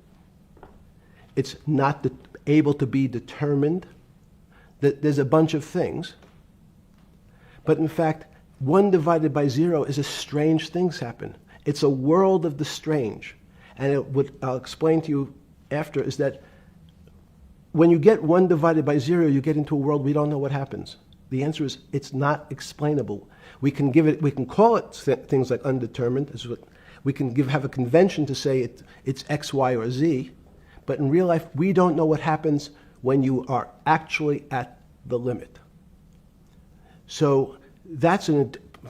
C: It's not able to be determined. There's a bunch of things. But in fact, 1 divided by 0 is a strange things happen. It's a world of the strange. And what I'll explain to you after is that when you get 1 divided by 0, you get into a world we don't know what happens. The answer is it's not explainable. We can call it things like undetermined. We can have a convention to say it's X, Y, or Z. But in real life, we don't know what happens when you are actually at the limit. So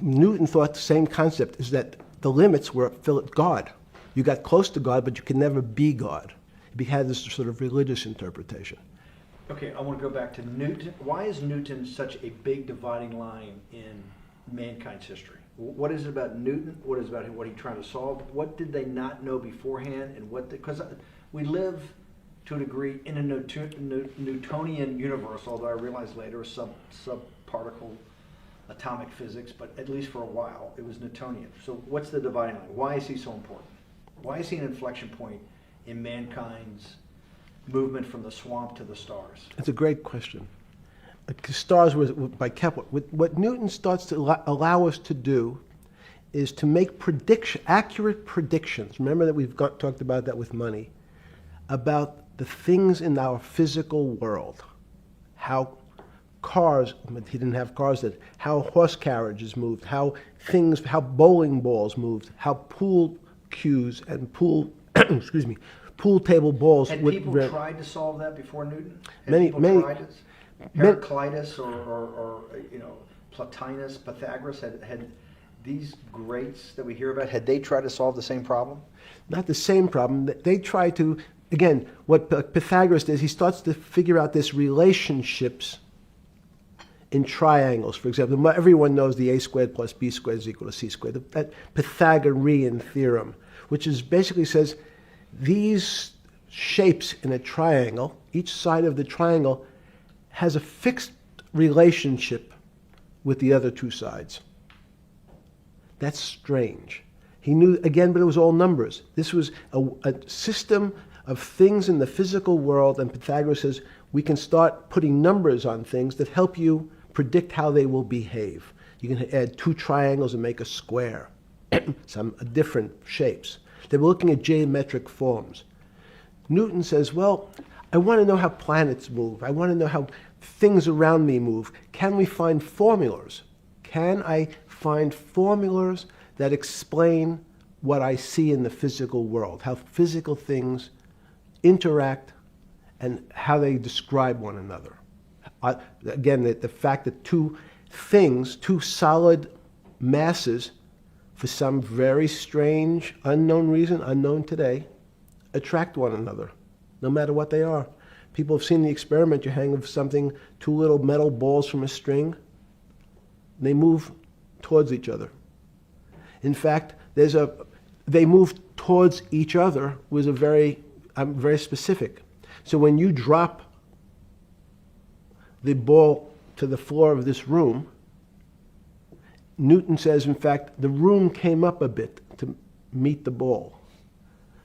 C: Newton thought the same concept, is that the limits were God. You got close to God, but you could never be God. He had this sort of religious interpretation.
A: Okay, I want to go back to Newton. Why is Newton such a big dividing line in mankind's history? What is it about Newton? What is it about what he tried to solve? What did they not know beforehand? And because we live to a degree in a Newtonian universe, although I realized later it was subparticle atomic physics, but at least for a while it was Newtonian. So what's the dividing line? Why is he so important? Why is he an inflection point in mankind's movement from the swamp to the stars?
C: It's a great question. Stars were by Kepler. What Newton starts to allow us to do is to make accurate predictions. Remember that we've talked about that with money, about the things in our physical world, how cars, he didn't have cars, how horse carriages moved, how bowling balls moved, how pool cues and pool table balls.
A: Had people tried to solve that before Newton?
C: Many.
A: Heraclitus or Plotinus, Pythagoras, had these greats that we hear about, had they tried to solve the same problem?
C: Not the same problem. They tried to again, what Pythagoras does, he starts to figure out this relationships in triangles. For example, everyone knows the a squared plus b squared is equal to c squared. That Pythagorean theorem, which is basically says these shapes in a triangle, each side of the triangle has a fixed relationship with the other two sides. That's strange. He knew, again, but it was all numbers. This was a system of things in the physical world, and Pythagoras says we can start putting numbers on things that help you predict how they will behave. You can add two triangles and make a square, some different shapes. They were looking at geometric forms. Newton says, well, I want to know how planets move. I want to know how things around me move. Can we find formulas? Can I find formulas that explain what I see in the physical world, how physical things interact and how they describe one another? Again, the fact that two things, two solid masses, for some very strange, unknown reason, unknown today, attract one another, no matter what they are. People have seen the experiment. You hang something, two little metal balls from a string, and they move towards each other. In fact, they move towards each other was very specific. So when you drop the ball to the floor of this room, Newton says, in fact, the room came up a bit to meet the ball.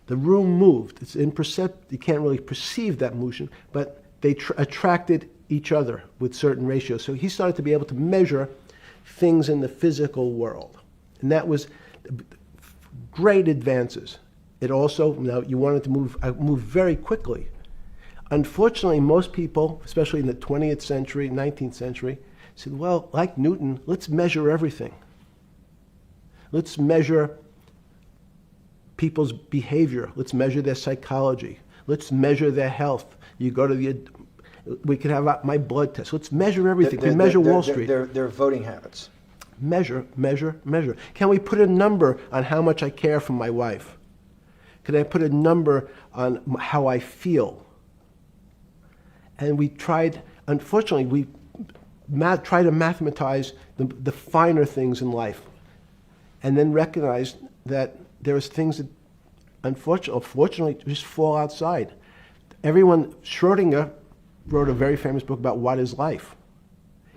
C: The room moved. It's imperceptible. You can't really perceive that motion, but they attracted each other with certain ratios. So he started to be able to measure things in the physical world. And that was great advances. It also, now you wanted to move very quickly. Unfortunately, most people, especially in the 20th century, 19th century, said, well, like Newton, let's measure everything. Let's measure people's behavior. Let's measure their psychology. Let's measure their health. You go to we could have my blood test. Let's measure everything. We measure Wall Street.
A: Their voting habits.
C: Measure, measure, measure. Can we put a number on how much I care for my wife? Can I put a number on how I feel? And we tried, unfortunately, we try to mathematize the finer things in life, and then recognize that there's things that unfortunately just fall outside. Schrodinger wrote a very famous book about what is life.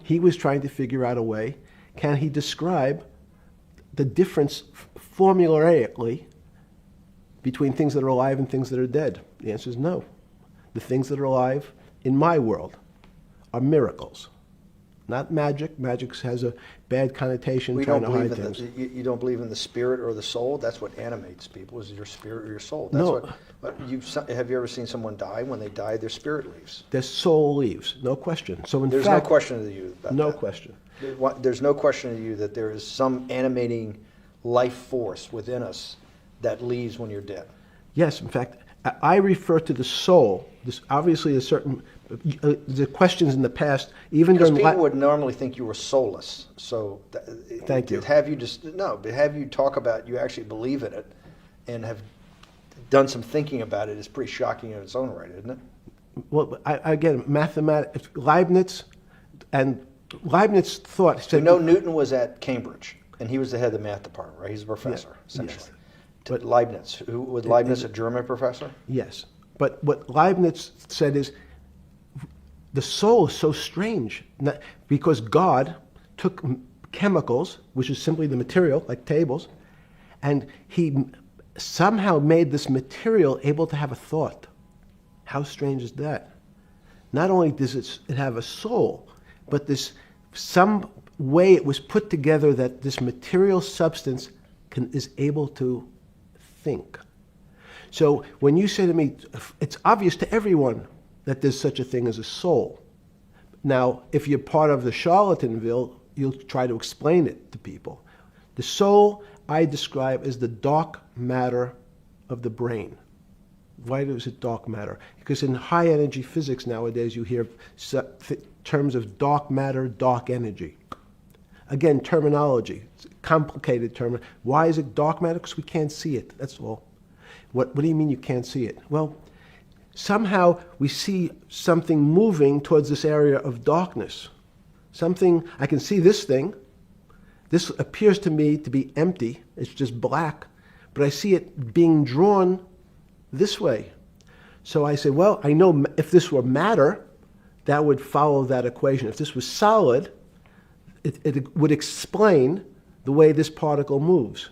C: He was trying to figure out a way, can he describe the difference formulaically between things that are alive and things that are dead? The answer is no. The things that are alive in my world are miracles, not magic. Magic has a bad connotation,
A: We
C: trying
A: don't
C: to hide
A: believe in
C: things.
A: you don't believe in the spirit or the soul. That's what animates people, is your spirit or your soul. That's
C: No.
A: have you ever seen someone die? When they die, their spirit leaves.
C: Their soul leaves, no question. So in
A: There's
C: fact,
A: no question to you about
C: no
A: that.
C: question.
A: There's no question to you that there is some animating life force within us that leaves when you're dead.
C: Yes, in fact, I refer to the soul. This obviously is certain. The questions in the past, even
A: Because
C: during
A: people would normally think you were soulless. So
C: Thank you.
A: But have you talk about you actually believe in it and have done some thinking about it is pretty shocking in its own right, isn't it?
C: Well, again, mathematics. Leibniz thought.
A: We
C: Said,
A: know Newton was at Cambridge, and he was the head of the math department, right? He's a professor, essentially.
C: yes.
A: But Leibniz, was Leibniz a German professor?
C: Yes, but what Leibniz said is the soul is so strange because God took chemicals, which is simply the material, like tables, and he somehow made this material able to have a thought. How strange is that? Not only does it have a soul, but some way it was put together that this material substance is able to think. So when you say to me, it's obvious to everyone that there's such a thing as a soul. Now, if you're part of the Charlatanville, you'll try to explain it to people. The soul I describe as the dark matter of the brain. Why is it dark matter? Because in high energy physics nowadays you hear terms of dark matter, dark energy. Again, terminology. It's a complicated term. Why is it dark matter? Because we can't see it. That's all. What do you mean you can't see it? Well, somehow we see something moving towards this area of darkness. Something, I can see this thing. This appears to me to be empty. It's just black. But I see it being drawn this way. So I say, well, I know if this were matter, that would follow that equation. If this was solid, it would explain the way this particle moves.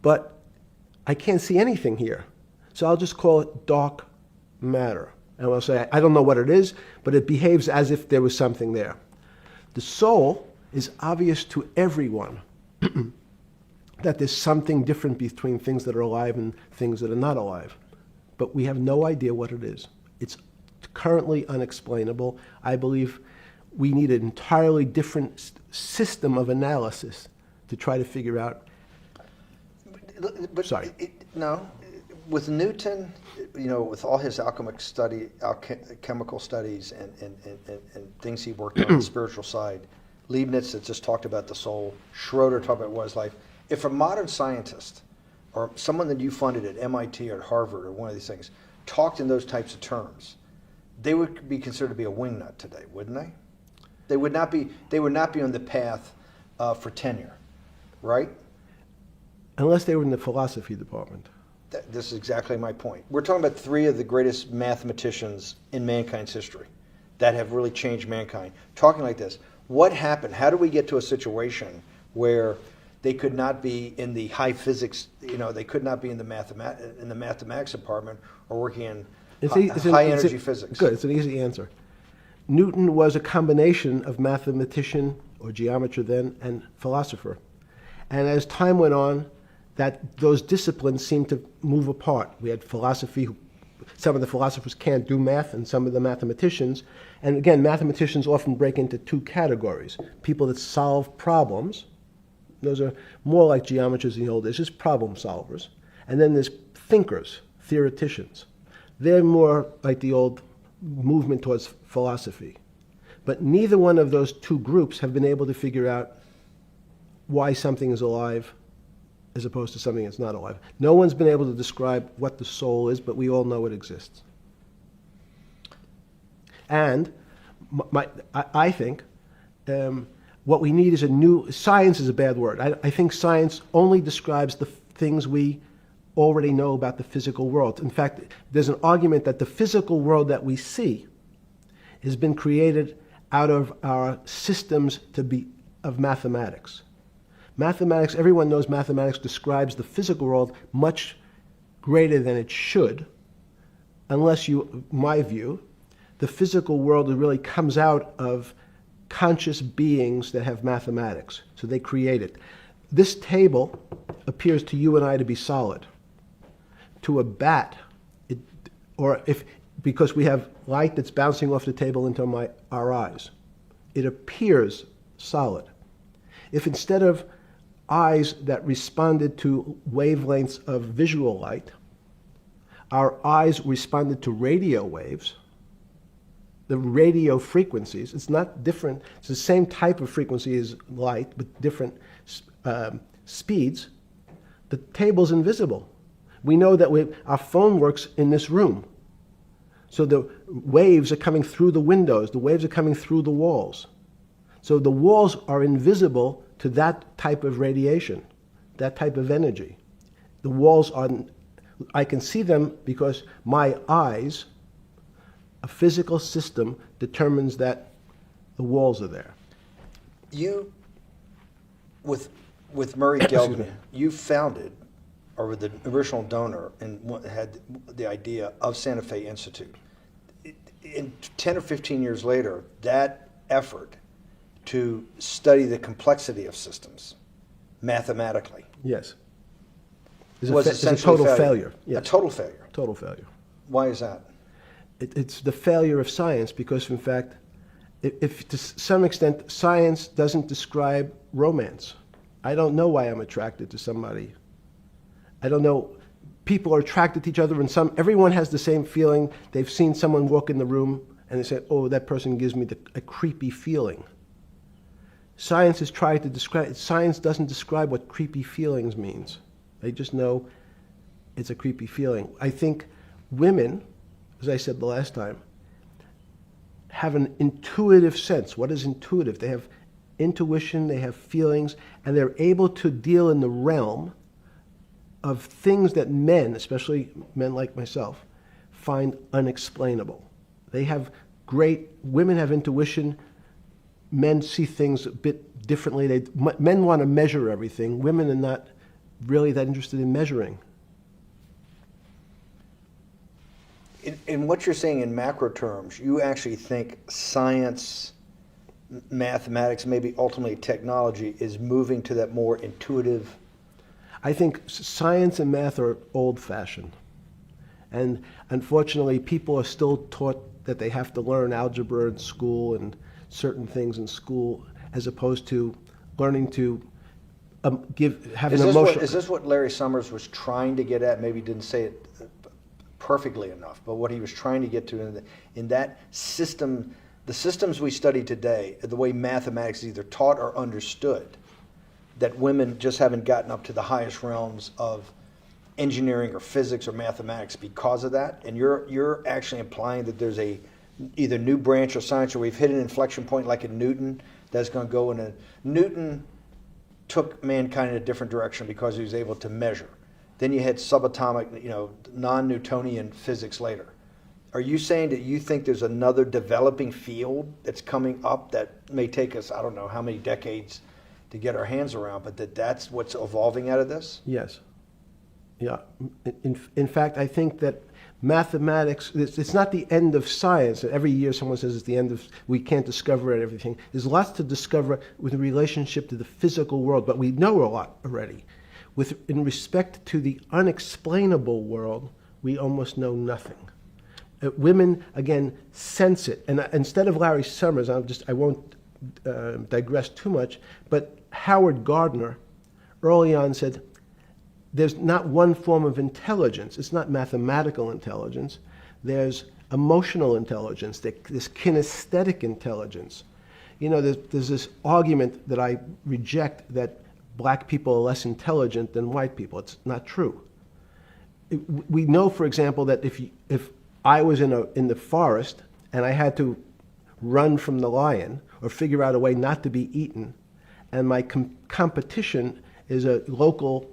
C: But I can't see anything here. So I'll just call it dark matter. And I'll say, I don't know what it is, but it behaves as if there was something there. The soul is obvious to everyone that there's something different between things that are alive and things that are not alive. But we have no idea what it is. It's currently unexplainable. I believe we need an entirely different system of analysis to try to figure out.
A: But
C: Sorry.
A: No, with Newton, with all his alchemical studies and things he worked on the spiritual side, Leibniz had just talked about the soul, Schroeder talked about what is life. If a modern scientist or someone that you funded at MIT or at Harvard or one of these things talked in those types of terms, they would be considered to be a wingnut today, wouldn't they? They would not be on the path for tenure, right?
C: Unless they were in the philosophy department.
A: This is exactly my point. We're talking about three of the greatest mathematicians in mankind's history that have really changed mankind. Talking like this, what happened? How do we get to a situation where they could not be in the high physics, they could not be in the mathematics department or working in high energy physics?
C: Good, it's an easy answer. Newton was a combination of mathematician or geometer then and philosopher. And as time went on, those disciplines seemed to move apart. We had philosophy, some of the philosophers can't do math, and some of the mathematicians. And again, mathematicians often break into two categories. People that solve problems, those are more like geometers in the old days, just problem solvers. And then there's thinkers, theoreticians. They're more like the old movement towards philosophy. But neither one of those two groups have been able to figure out why something is alive as opposed to something that's not alive. No one's been able to describe what the soul is, but we all know it exists. And I think what we need is science is a bad word. I think science only describes the things we already know about the physical world. In fact, there's an argument that the physical world that we see has been created out of our systems of mathematics. Mathematics, everyone knows mathematics describes the physical world much greater than it should, unless my view, the physical world really comes out of conscious beings that have mathematics. So they create it. This table appears to you and I to be solid. To a bat, because we have light that's bouncing off the table into our eyes, it appears solid. If instead of eyes that responded to wavelengths of visual light, our eyes responded to radio waves, the radio frequencies, it's not different, it's the same type of frequency as light, but different speeds, the table's invisible. We know that our phone works in this room. So the waves are coming through the windows, the waves are coming through the walls. So the walls are invisible to that type of radiation, that type of energy. The walls I can see them because my eyes, a physical system determines that the walls are there.
A: You, with Murray Geldman, you founded, or were the original donor, and had the idea of Santa Fe Institute. In 10 or 15 years later, that effort to study the complexity of systems mathematically.
C: Yes.
A: Was
C: It's a
A: essentially
C: total failure. Yes.
A: A total failure.
C: Total failure.
A: Why is that?
C: It's the failure of science because, in fact, if to some extent science doesn't describe romance. I don't know why I'm attracted to somebody. I don't know. People are attracted to each other, and everyone has the same feeling. They've seen someone walk in the room, and they say, "Oh, that person gives me a creepy feeling." Science has tried to describe. Science doesn't describe what creepy feelings means. They just know it's a creepy feeling. I think women as I said the last time, have an intuitive sense. What is intuitive? They have intuition, they have feelings, and they're able to deal in the realm of things that men, especially men like myself, find unexplainable. Women have intuition, men see things a bit differently. Men want to measure everything. Women are not really that interested in measuring.
A: In what you're saying in macro terms, you actually think science, mathematics, maybe ultimately technology is moving to that more intuitive.
C: I think science and math are old-fashioned. And unfortunately, people are still taught that they have to learn algebra in school and certain things in school, as opposed to learning to have an emotion.
A: Is this what Larry Summers was trying to get at? Maybe he didn't say it perfectly enough, but what he was trying to get to in that system, the systems we study today, the way mathematics is either taught or understood, that women just haven't gotten up to the highest realms of engineering or physics or mathematics because of that. And you're actually implying that there's a either new branch of science, or we've hit an inflection point like in Newton that's going to go in a Newton took mankind in a different direction because he was able to measure. Then you had subatomic, non-Newtonian physics later. Are you saying that you think there's another developing field that's coming up that may take us, I don't know how many decades to get our hands around, but that's what's evolving out of this?
C: Yes. Yeah. In fact, I think that mathematics, it's not the end of science. Every year someone says it's the end of, we can't discover everything. There's lots to discover with relationship to the physical world, but we know a lot already. In respect to the unexplainable world, we almost know nothing. Women, again, sense it. And instead of Larry Summers, I won't digress too much, but Howard Gardner early on said, there's not one form of intelligence. It's not mathematical intelligence. There's emotional intelligence. There's kinesthetic intelligence. There's this argument that I reject that black people are less intelligent than white people. It's not true. We know, for example, that if I was in the forest and I had to run from the lion or figure out a way not to be eaten, and my competition is a local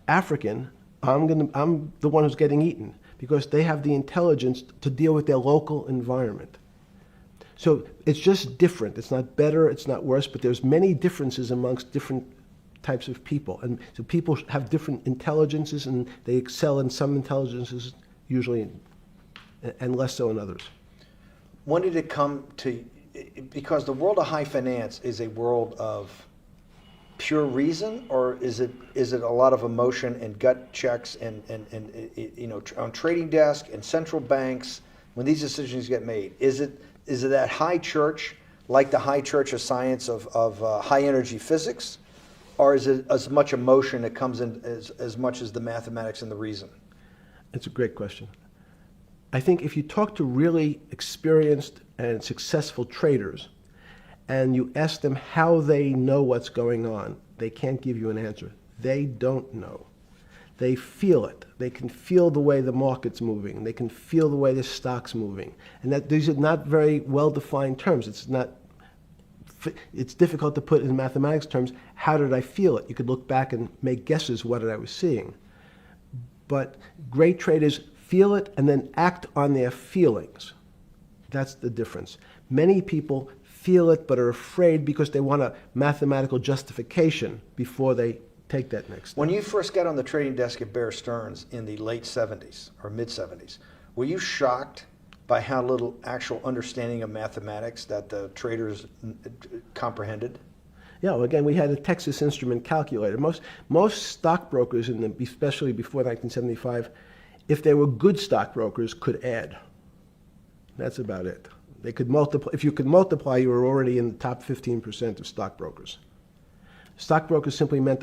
C: African, I'm the one who's getting eaten because they have the intelligence to deal with their local environment. So it's just different. It's not better, it's not worse, but there's many differences amongst different types of people. And so people have different intelligences, and they excel in some intelligences usually, and less so in others.
A: When did it come to, because the world of high finance is a world of pure reason, or is it a lot of emotion and gut checks and on trading desk and central banks when these decisions get made? Is it that high church, like the high church of science of high energy physics, or is it as much emotion that comes in as much as the mathematics and the reason?
C: It's a great question. I think if you talk to really experienced and successful traders and you ask them how they know what's going on, they can't give you an answer. They don't know. They feel it. They can feel the way the market's moving. They can feel the way the stock's moving. And that these are not very well-defined terms. It's difficult to put in mathematics terms, how did I feel it? You could look back and make guesses what I was seeing. But great traders feel it and then act on their feelings. That's the difference. Many people feel it but are afraid because they want a mathematical justification before they take that next step.
A: When you first got on the trading desk at Bear Stearns in the late 70s or mid 70s, were you shocked by how little actual understanding of mathematics that the traders comprehended?
C: Yeah, well, again, we had a Texas Instrument calculator. Most stockbrokers, especially before 1975, if they were good stockbrokers, could add. That's about it. They could multiply. If you could multiply, you were already in the top 15% of stockbrokers. Stockbrokers simply meant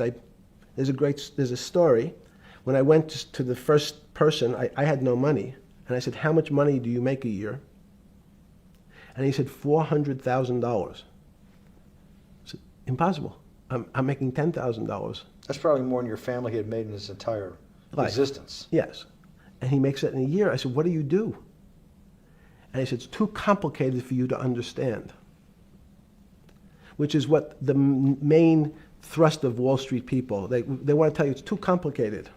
C: there's a story. When I went to the first person, I had no money. And I said, how much money do you make a year? And he said, $400,000. I said, impossible. I'm making $10,000.
A: That's probably more than your family had made in its entire existence.
C: Yes. And he makes that in a year. I said, what do you do? And he said, it's too complicated for you to understand, which is what the main thrust of Wall Street people, they want to tell you it's too complicated.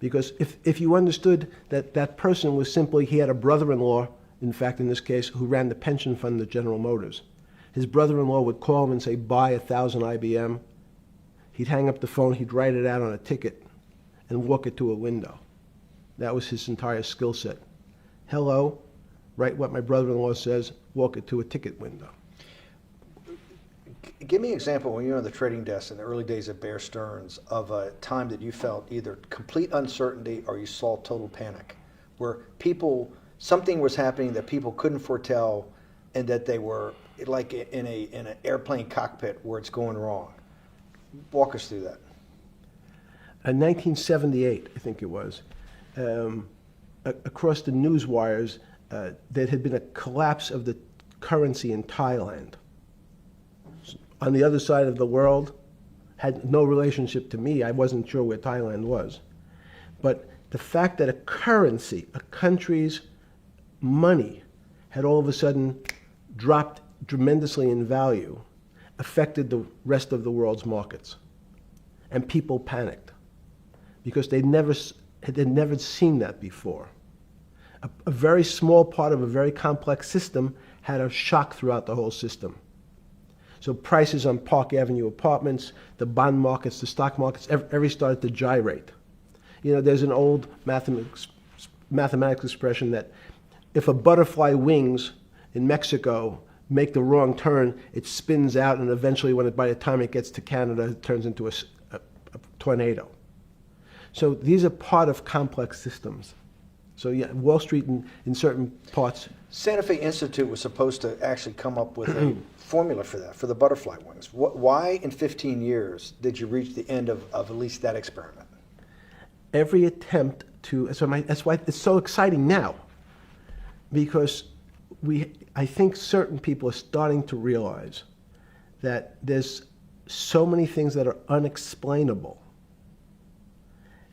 C: Because if you understood that that person was simply, he had a brother-in-law, in fact, in this case, who ran the pension fund at General Motors. His brother-in-law would call him and say, buy 1,000 IBM. He'd hang up the phone, he'd write it out on a ticket and walk it to a window. That was his entire skill set. Hello, write what my brother-in-law says, walk it to a ticket window.
A: Give me an example when you were on the trading desk in the early days of Bear Stearns of a time that you felt either complete uncertainty or you saw total panic, where something was happening that people couldn't foretell and that they were like in an airplane cockpit where it's going wrong. Walk us through that.
C: In 1978, I think it was, across the news wires, there had been a collapse of the currency in Thailand. On the other side of the world, had no relationship to me. I wasn't sure where Thailand was. But the fact that a currency, a country's money, had all of a sudden dropped tremendously in value, affected the rest of the world's markets. And people panicked because they'd never seen that before. A very small part of a very complex system had a shock throughout the whole system. So prices on Park Avenue apartments, the bond markets, the stock markets, every started to gyrate. You know, there's an old mathematics expression that if a butterfly wings in Mexico make the wrong turn, it spins out, and eventually, by the time it gets to Canada, it turns into a tornado. So these are part of complex systems. So yeah, Wall Street in certain parts.
A: Santa Fe Institute was supposed to actually come up with a formula for that, for the butterfly wings. Why in 15 years did you reach the end of at least that experiment?
C: Every attempt to, that's why it's so exciting now, because I think certain people are starting to realize that there's so many things that are unexplainable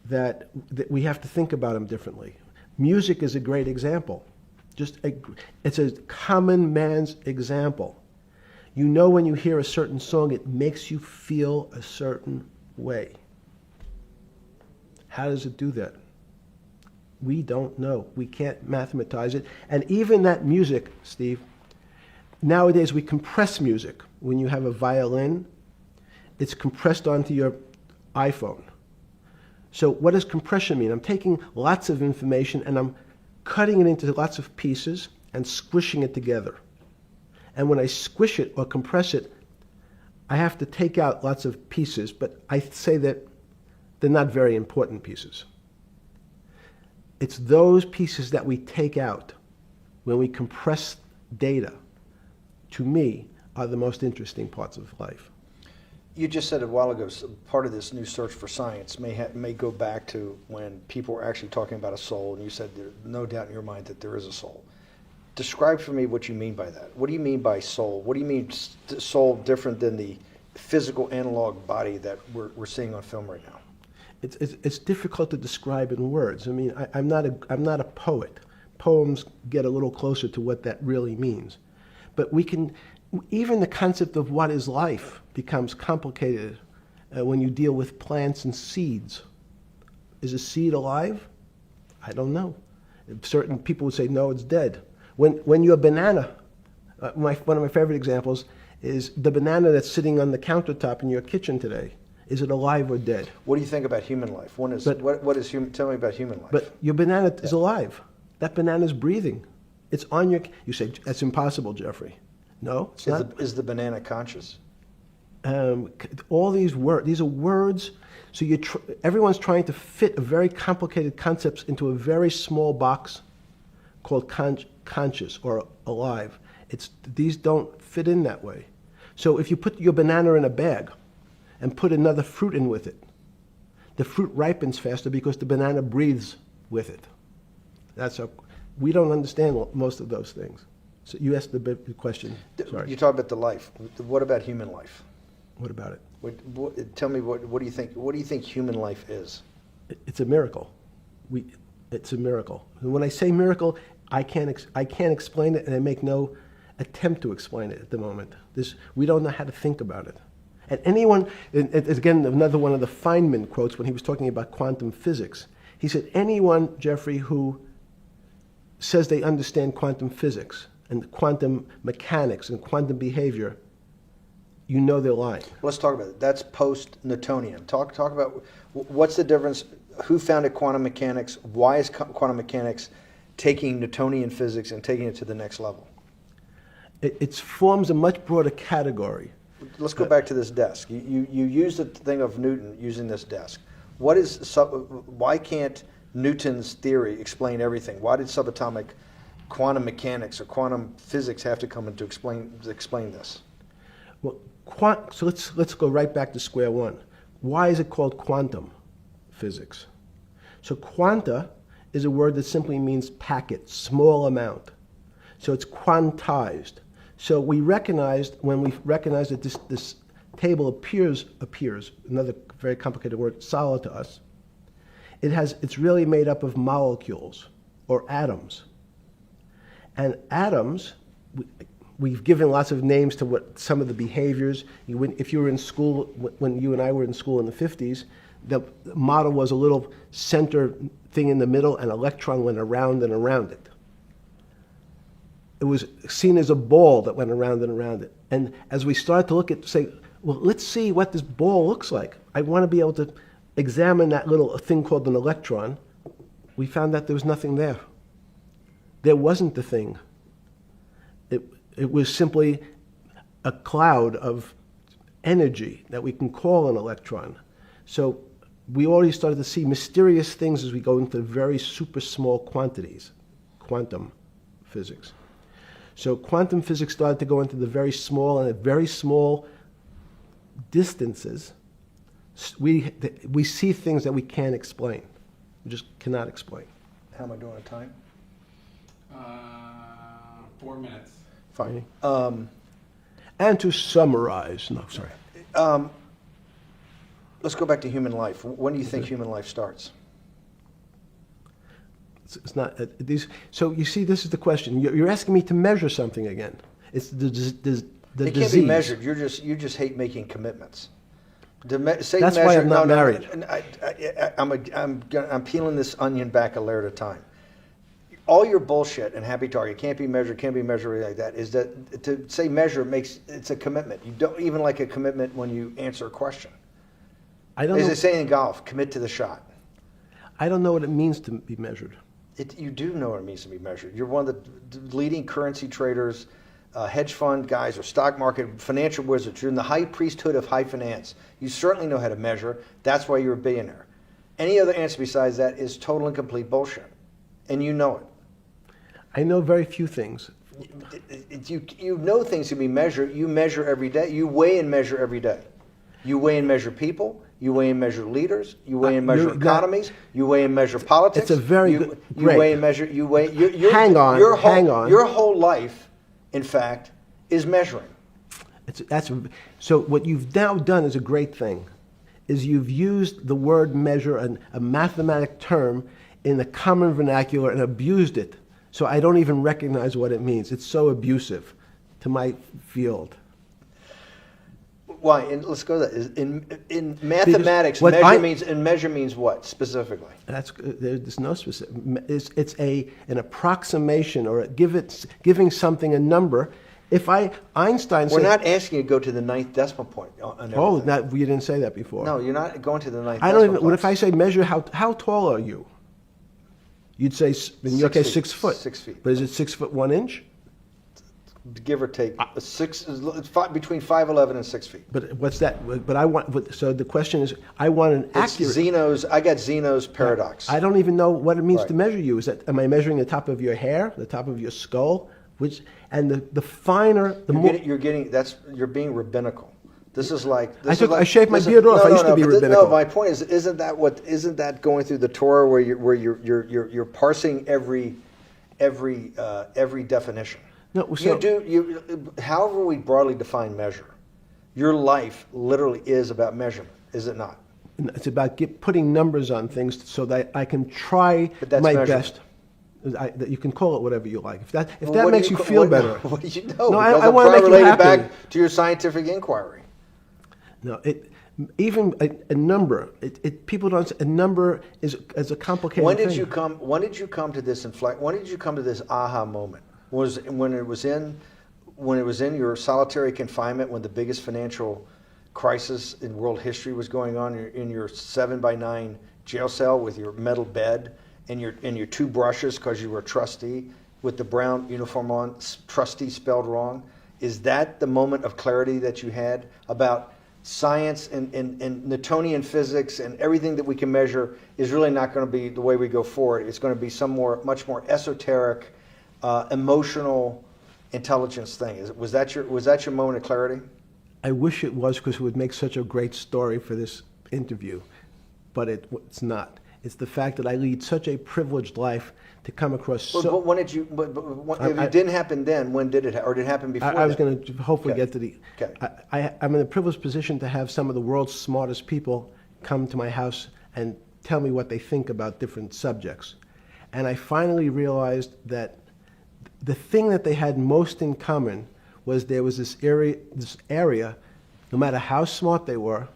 C: that we have to think about them differently. Music is a great example. It's a common man's example. You know, when you hear a certain song, it makes you feel a certain way. How does it do that? We don't know. We can't mathematize it. And even that music, Steve, nowadays we compress music. When you have a violin, it's compressed onto your iPhone. So what does compression mean? I'm taking lots of information and I'm cutting it into lots of pieces and squishing it together. And when I squish it or compress it, I have to take out lots of pieces, but I say that they're not very important pieces. It's those pieces that we take out when we compress data, to me, are the most interesting parts of life.
A: You just said a while ago, part of this new search for science may go back to when people were actually talking about a soul, and you said there's no doubt in your mind that there is a soul. Describe for me what you mean by that. What do you mean by soul? What do you mean soul different than the physical analog body that we're seeing on film right now?
C: It's difficult to describe in words. I mean, I'm not a poet. Poems get a little closer to what that really means. But even the concept of what is life becomes complicated when you deal with plants and seeds. Is a seed alive? I don't know. Certain people would say, no, it's dead. When you're a banana, one of my favorite examples is the banana that's sitting on the countertop in your kitchen today. Is it alive or dead?
A: What do you think about human life? Tell me about human life.
C: But your banana is alive. That banana is breathing. It's on your. You say that's impossible, Jeffrey. No, it's not.
A: Is the banana conscious?
C: All these words. These are words. So everyone's trying to fit a very complicated concepts into a very small box called conscious or alive. These don't fit in that way. So if you put your banana in a bag and put another fruit in with it, the fruit ripens faster because the banana breathes with it. We don't understand most of those things. So you asked the big question. Sorry.
A: You talk about the life. What about human life?
C: What about it?
A: Tell me what do you think? What do you think human life is?
C: It's a miracle. It's a miracle. And when I say miracle, I can't explain it, and I make no attempt to explain it at the moment. We don't know how to think about it. And anyone, and again, another one of the Feynman quotes when he was talking about quantum physics. He said, anyone, Jeffrey, who says they understand quantum physics and quantum mechanics and quantum behavior, you know they're lying.
A: Let's talk about it. That's post-Newtonian. Talk about what's the difference, who founded quantum mechanics, why is quantum mechanics taking Newtonian physics and taking it to the next level?
C: It forms a much broader category.
A: Let's go back to this desk. You use the thing of Newton using this desk. Why can't Newton's theory explain everything? Why did subatomic quantum mechanics or quantum physics have to come in to explain this?
C: Well, so let's go right back to square one. Why is it called quantum physics? So quanta is a word that simply means packet, small amount. So it's quantized. So we recognized, when we recognized that this table appears, another very complicated word, solid to us, it's really made up of molecules or atoms. And atoms, we've given lots of names to what some of the behaviors. If you were in school, when you and I were in school in the 50s, the model was a little center thing in the middle, and an electron went around and around it. It was seen as a ball that went around and around it. And as we started to look at, say, well, let's see what this ball looks like. I want to be able to examine that little thing called an electron. We found that there was nothing there. There wasn't the thing. It was simply a cloud of energy that we can call an electron. So we already started to see mysterious things as we go into very super small quantities, quantum physics. So quantum physics started to go into the very small, and at very small distances, we see things that we can't explain. We just cannot explain.
A: How am I doing on time?
B: 4 minutes.
A: Fine.
C: And to summarize, no, sorry.
A: Let's go back to human life. When do you think human life starts?
C: It's not these. So you see, this is the question. You're asking me to measure something again. It's the disease.
A: It can't be measured. You just hate making commitments.
C: That's why I'm not married.
A: I'm peeling this onion back a layer at a time. All your bullshit and happy target can't be measured like that. Is that to say measure it's a commitment. You don't even like a commitment when you answer a question.
C: I don't know.
A: As they say in golf, commit to the shot.
C: I don't know what it means to be measured.
A: You do know what it means to be measured. You're one of the leading currency traders, hedge fund guys, or stock market financial wizards. You're in the high priesthood of high finance. You certainly know how to measure. That's why you're a billionaire. Any other answer besides that is total and complete bullshit, and you know it.
C: I know very few things.
A: You know things can be measured. You measure every day. You weigh and measure every day. You weigh and measure people. You weigh and measure leaders. You weigh and measure economies. You weigh and measure politics.
C: It's a very good.
A: You weigh and measure. You weigh.
C: Hang on.
A: Your whole life, in fact, is measuring.
C: So what you've now done is a great thing, is you've used the word measure, a mathematic term, in the common vernacular and abused it. So I don't even recognize what it means. It's so abusive to my field.
A: Why? And let's go to that. In mathematics, measure means what specifically?
C: There's no specific. It's an approximation, or giving something a number. Einstein said,
A: we're not asking you to go to the ninth decimal point.
C: You didn't say that before.
A: No, you're not going to the ninth.
C: I don't even. What if I say measure how tall are you? You'd say, in your case, 6 foot.
A: 6 feet.
C: But is it 6 foot 1 inch?
A: Give or take, between 5'11" and 6 feet.
C: But what's that? So the question is, I want an accurate.
A: I got Zeno's paradox.
C: I don't even know what it means to measure you. Am I measuring the top of your hair, the top of your skull, and the finer, the more
A: you're being rabbinical. This is like
C: I shaved my beard off. I used to be rabbinical.
A: No, my point is, isn't that going through the Torah where you're parsing every definition?
C: No, so
A: however we broadly define measure, your life literally is about measurement, is it not?
C: It's about putting numbers on things so that I can try my best. That you can call it whatever you like. If that
A: Well, what do
C: makes you
A: ca-
C: feel
A: what-
C: better.
A: What do you know?
C: No,
A: Because
C: I
A: I'm
C: wanna
A: trying to
C: make you
A: relate it
C: happy.
A: back to your scientific inquiry.
C: No, even a number. People don't. A number is a complicated
A: When did
C: thing.
A: you come? When did you come to this When did you come to this aha moment? Was when it was in your solitary confinement, when the biggest financial crisis in world history was going on, in your 7x9 jail cell with your metal bed and your two brushes because you were a trustee with the brown uniform on, trustee spelled wrong. Is that the moment of clarity that you had about science and Newtonian physics and everything that we can measure is really not going to be the way we go forward? It's going to be much more esoteric, emotional intelligence thing. Was that your moment of clarity?
C: I wish it was, because it would make such a great story for this interview, but it's not. It's the fact that I lead such a privileged life to come across.
A: But when did you? If it didn't happen then, when did it? Or did it happen before?
C: I was
A: then?
C: going to hopefully
A: Okay.
C: get to the.
A: Okay.
C: I'm in a privileged position to have some of the world's smartest people come to my house and tell me what they think about different subjects, and I finally realized that the thing that they had most in common was there was this area, no matter how smart they were,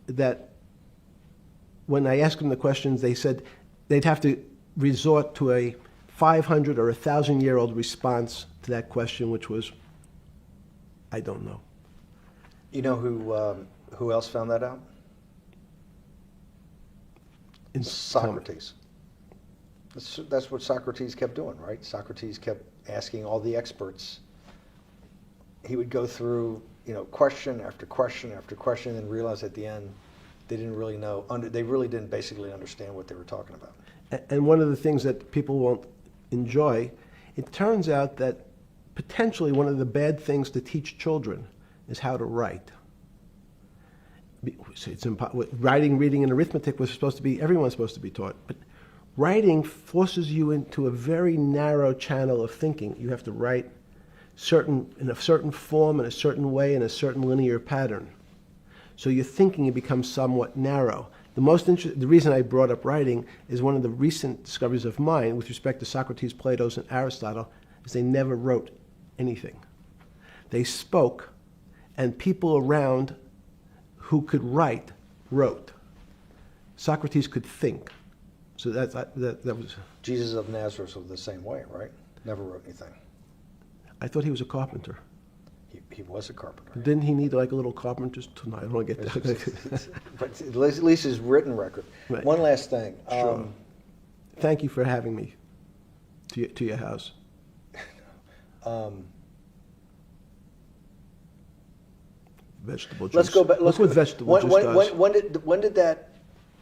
C: that when I asked them the questions, they said they'd have to resort to a 500 or 1,000-year-old response to that question, which was, I don't know.
A: You know who else found that out? Socrates. That's what Socrates kept doing, right? Socrates kept asking all the experts. He would go through, question after question after question, and realize at the end they didn't really know. They really didn't basically understand what they were talking about.
C: And one of the things that people won't enjoy, it turns out that potentially one of the bad things to teach children is how to write. Writing, reading, and arithmetic was supposed to be, everyone's supposed to be taught. But writing forces you into a very narrow channel of thinking. You have to write in a certain form, in a certain way, in a certain linear pattern. So your thinking becomes somewhat narrow. The reason I brought up writing is one of the recent discoveries of mine with respect to Socrates, Plato, and Aristotle is they never wrote anything. They spoke, and people around who could write wrote. Socrates could think. So that was.
A: Jesus of Nazareth was the same way, right? Never wrote anything.
C: I thought he was a carpenter.
A: He was a carpenter.
C: Didn't he need like a little carpenter's tonight? I don't want to get that.
A: But at least his written record.
C: Right.
A: One last thing.
C: Sure. Thank you for having me to your house. Vegetable juice.
A: Let's go back.
C: Look what vegetable juice does.
A: When did that?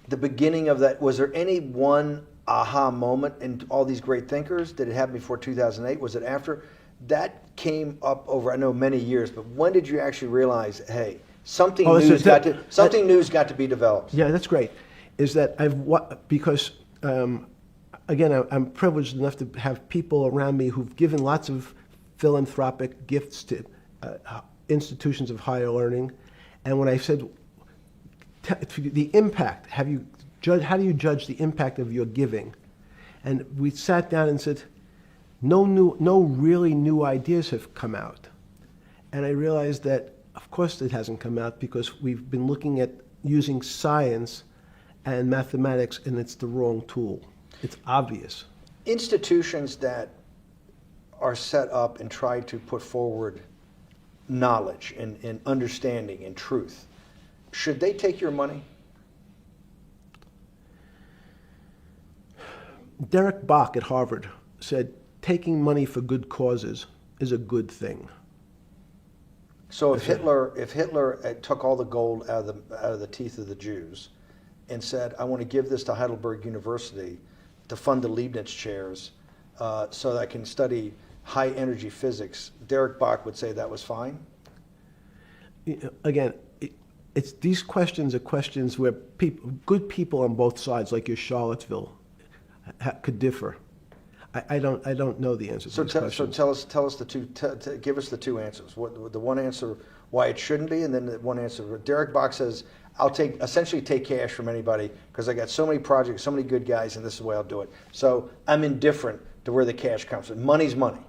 A: The beginning of that. Was there any one aha moment in all these great thinkers? Did it happen before 2008? Was it after? That came up over, I know, many years. But when did you actually realize, hey, something new's got to be developed?
C: Yeah, that's great. Is that because again, I'm privileged enough to have people around me who've given lots of philanthropic gifts to institutions of higher learning, and when I said the impact, how do you judge the impact of your giving? And we sat down and said, no really new ideas have come out. And I realized that, of course, it hasn't come out because we've been looking at using science and mathematics, and it's the wrong tool. It's obvious.
A: Institutions that are set up and try to put forward knowledge and understanding and truth, should they take your money?
C: Derek Bach at Harvard said, taking money for good causes is a good thing.
A: So if Hitler took all the gold out of the teeth of the Jews and said, I want to give this to Heidelberg University to fund the Leibniz chairs so that I can study high energy physics, Derek Bach would say that was fine?
C: Again, these questions are questions where good people on both sides, like your Charlottesville, could differ. I don't know the answers to these questions.
A: So tell us the two. Give us the two answers. The one answer why it shouldn't be, and then the one answer. Derek Bach says, I'll essentially take cash from anybody because I got so many projects, so many good guys, and this is the way I'll do it. So I'm indifferent to where the cash comes from. Money's money.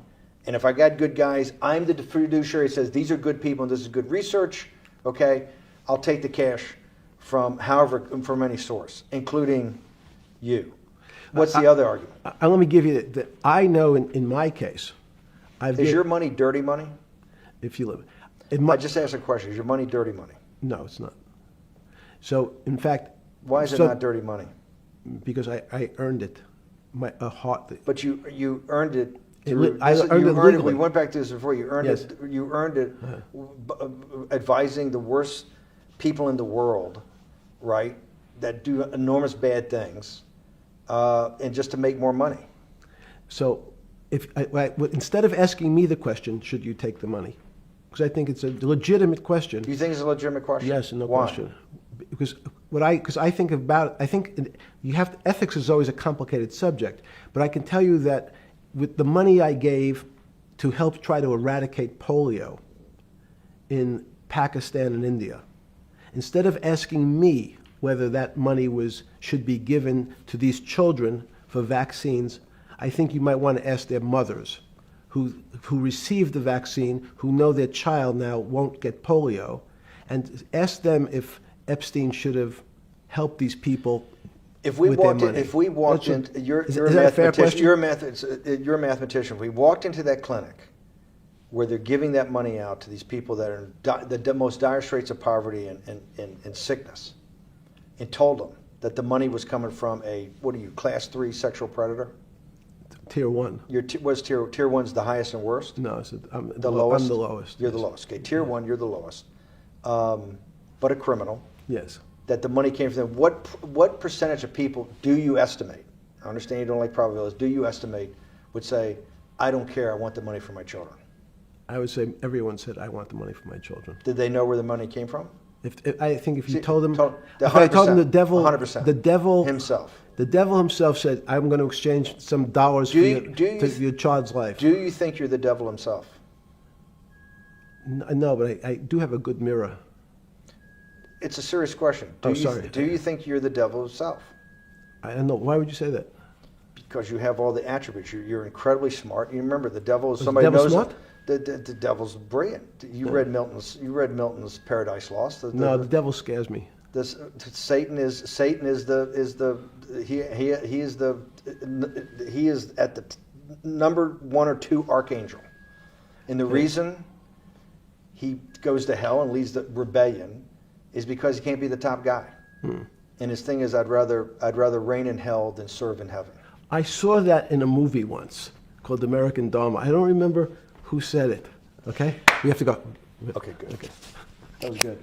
A: And if I got good guys, I'm the fiduciary that says these are good people and this is good research, okay? I'll take the cash from from any source, including you. What's the other argument?
C: Let me give you that. I know in my case,
A: Is your money dirty money?
C: if you live,
A: I just asked a question. Is your money dirty money?
C: no, it's not. So in fact,
A: Why is it not dirty money?
C: because I earned it, a heart.
A: But you earned it.
C: I earned it legally.
A: We went back to this before. You earned
C: Yes.
A: it. You earned it advising the worst people in the world, right? That do enormous bad things, and just to make more money.
C: So instead of asking me the question, should you take the money? Because I think it's a legitimate question.
A: Do you think it's a legitimate question?
C: Yes, no
A: Why?
C: question. Because I think about, ethics is always a complicated subject, but I can tell you that with the money I gave to help try to eradicate polio in Pakistan and India, instead of asking me whether that money should be given to these children for vaccines, I think you might want to ask their mothers who received the vaccine, who know their child now won't get polio, and ask them if Epstein should have helped these people
A: If we
C: with
A: walked
C: their
A: in,
C: money.
A: if we walked in, you're
C: is
A: a
C: that a fair
A: mathematician.
C: question?
A: You're a mathematician. If we walked into that clinic where they're giving that money out to these people that are in the most dire straits of poverty and sickness, and told them that the money was coming from class 3 sexual predator?
C: Tier 1.
A: What's tier 1's the highest and worst?
C: No, I'm
A: The lowest?
C: I'm the lowest.
A: You're the
C: yes.
A: lowest. Okay, tier 1, you're the lowest. But a criminal.
C: Yes.
A: That the money came from them. What percentage of people do you estimate? I understand you don't like probabilities. Do you estimate would say, I don't care, I want the money for my children?
C: I would say everyone said, I want the money for my children.
A: Did they know where the money came from?
C: I think if you
A: See,
C: told them,
A: if
C: I told them
A: 100%.
C: the devil
A: Himself.
C: The devil himself said, I'm going to exchange some dollars for your child's life.
A: Do you think you're the devil himself?
C: No, but I do have a good mirror.
A: It's a serious question.
C: Sorry.
A: Do you think you're the devil himself?
C: I don't know. Why would you say that?
A: Because you have all the attributes. You're incredibly smart. You remember the devil is
C: Was
A: somebody
C: the devil
A: knows
C: smart?
A: The devil's brilliant. You read Milton's Paradise Lost.
C: No, the devil scares me.
A: Satan is at the number 1 or 2 archangel, and the reason he goes to hell and leads the rebellion is because he can't be the top guy. And his thing is, I'd rather reign in hell than serve in heaven.
C: I saw that in a movie once called American Dharma. I don't remember who said it. Okay, we have to go.
A: Okay, good.
C: Okay.
A: That was good.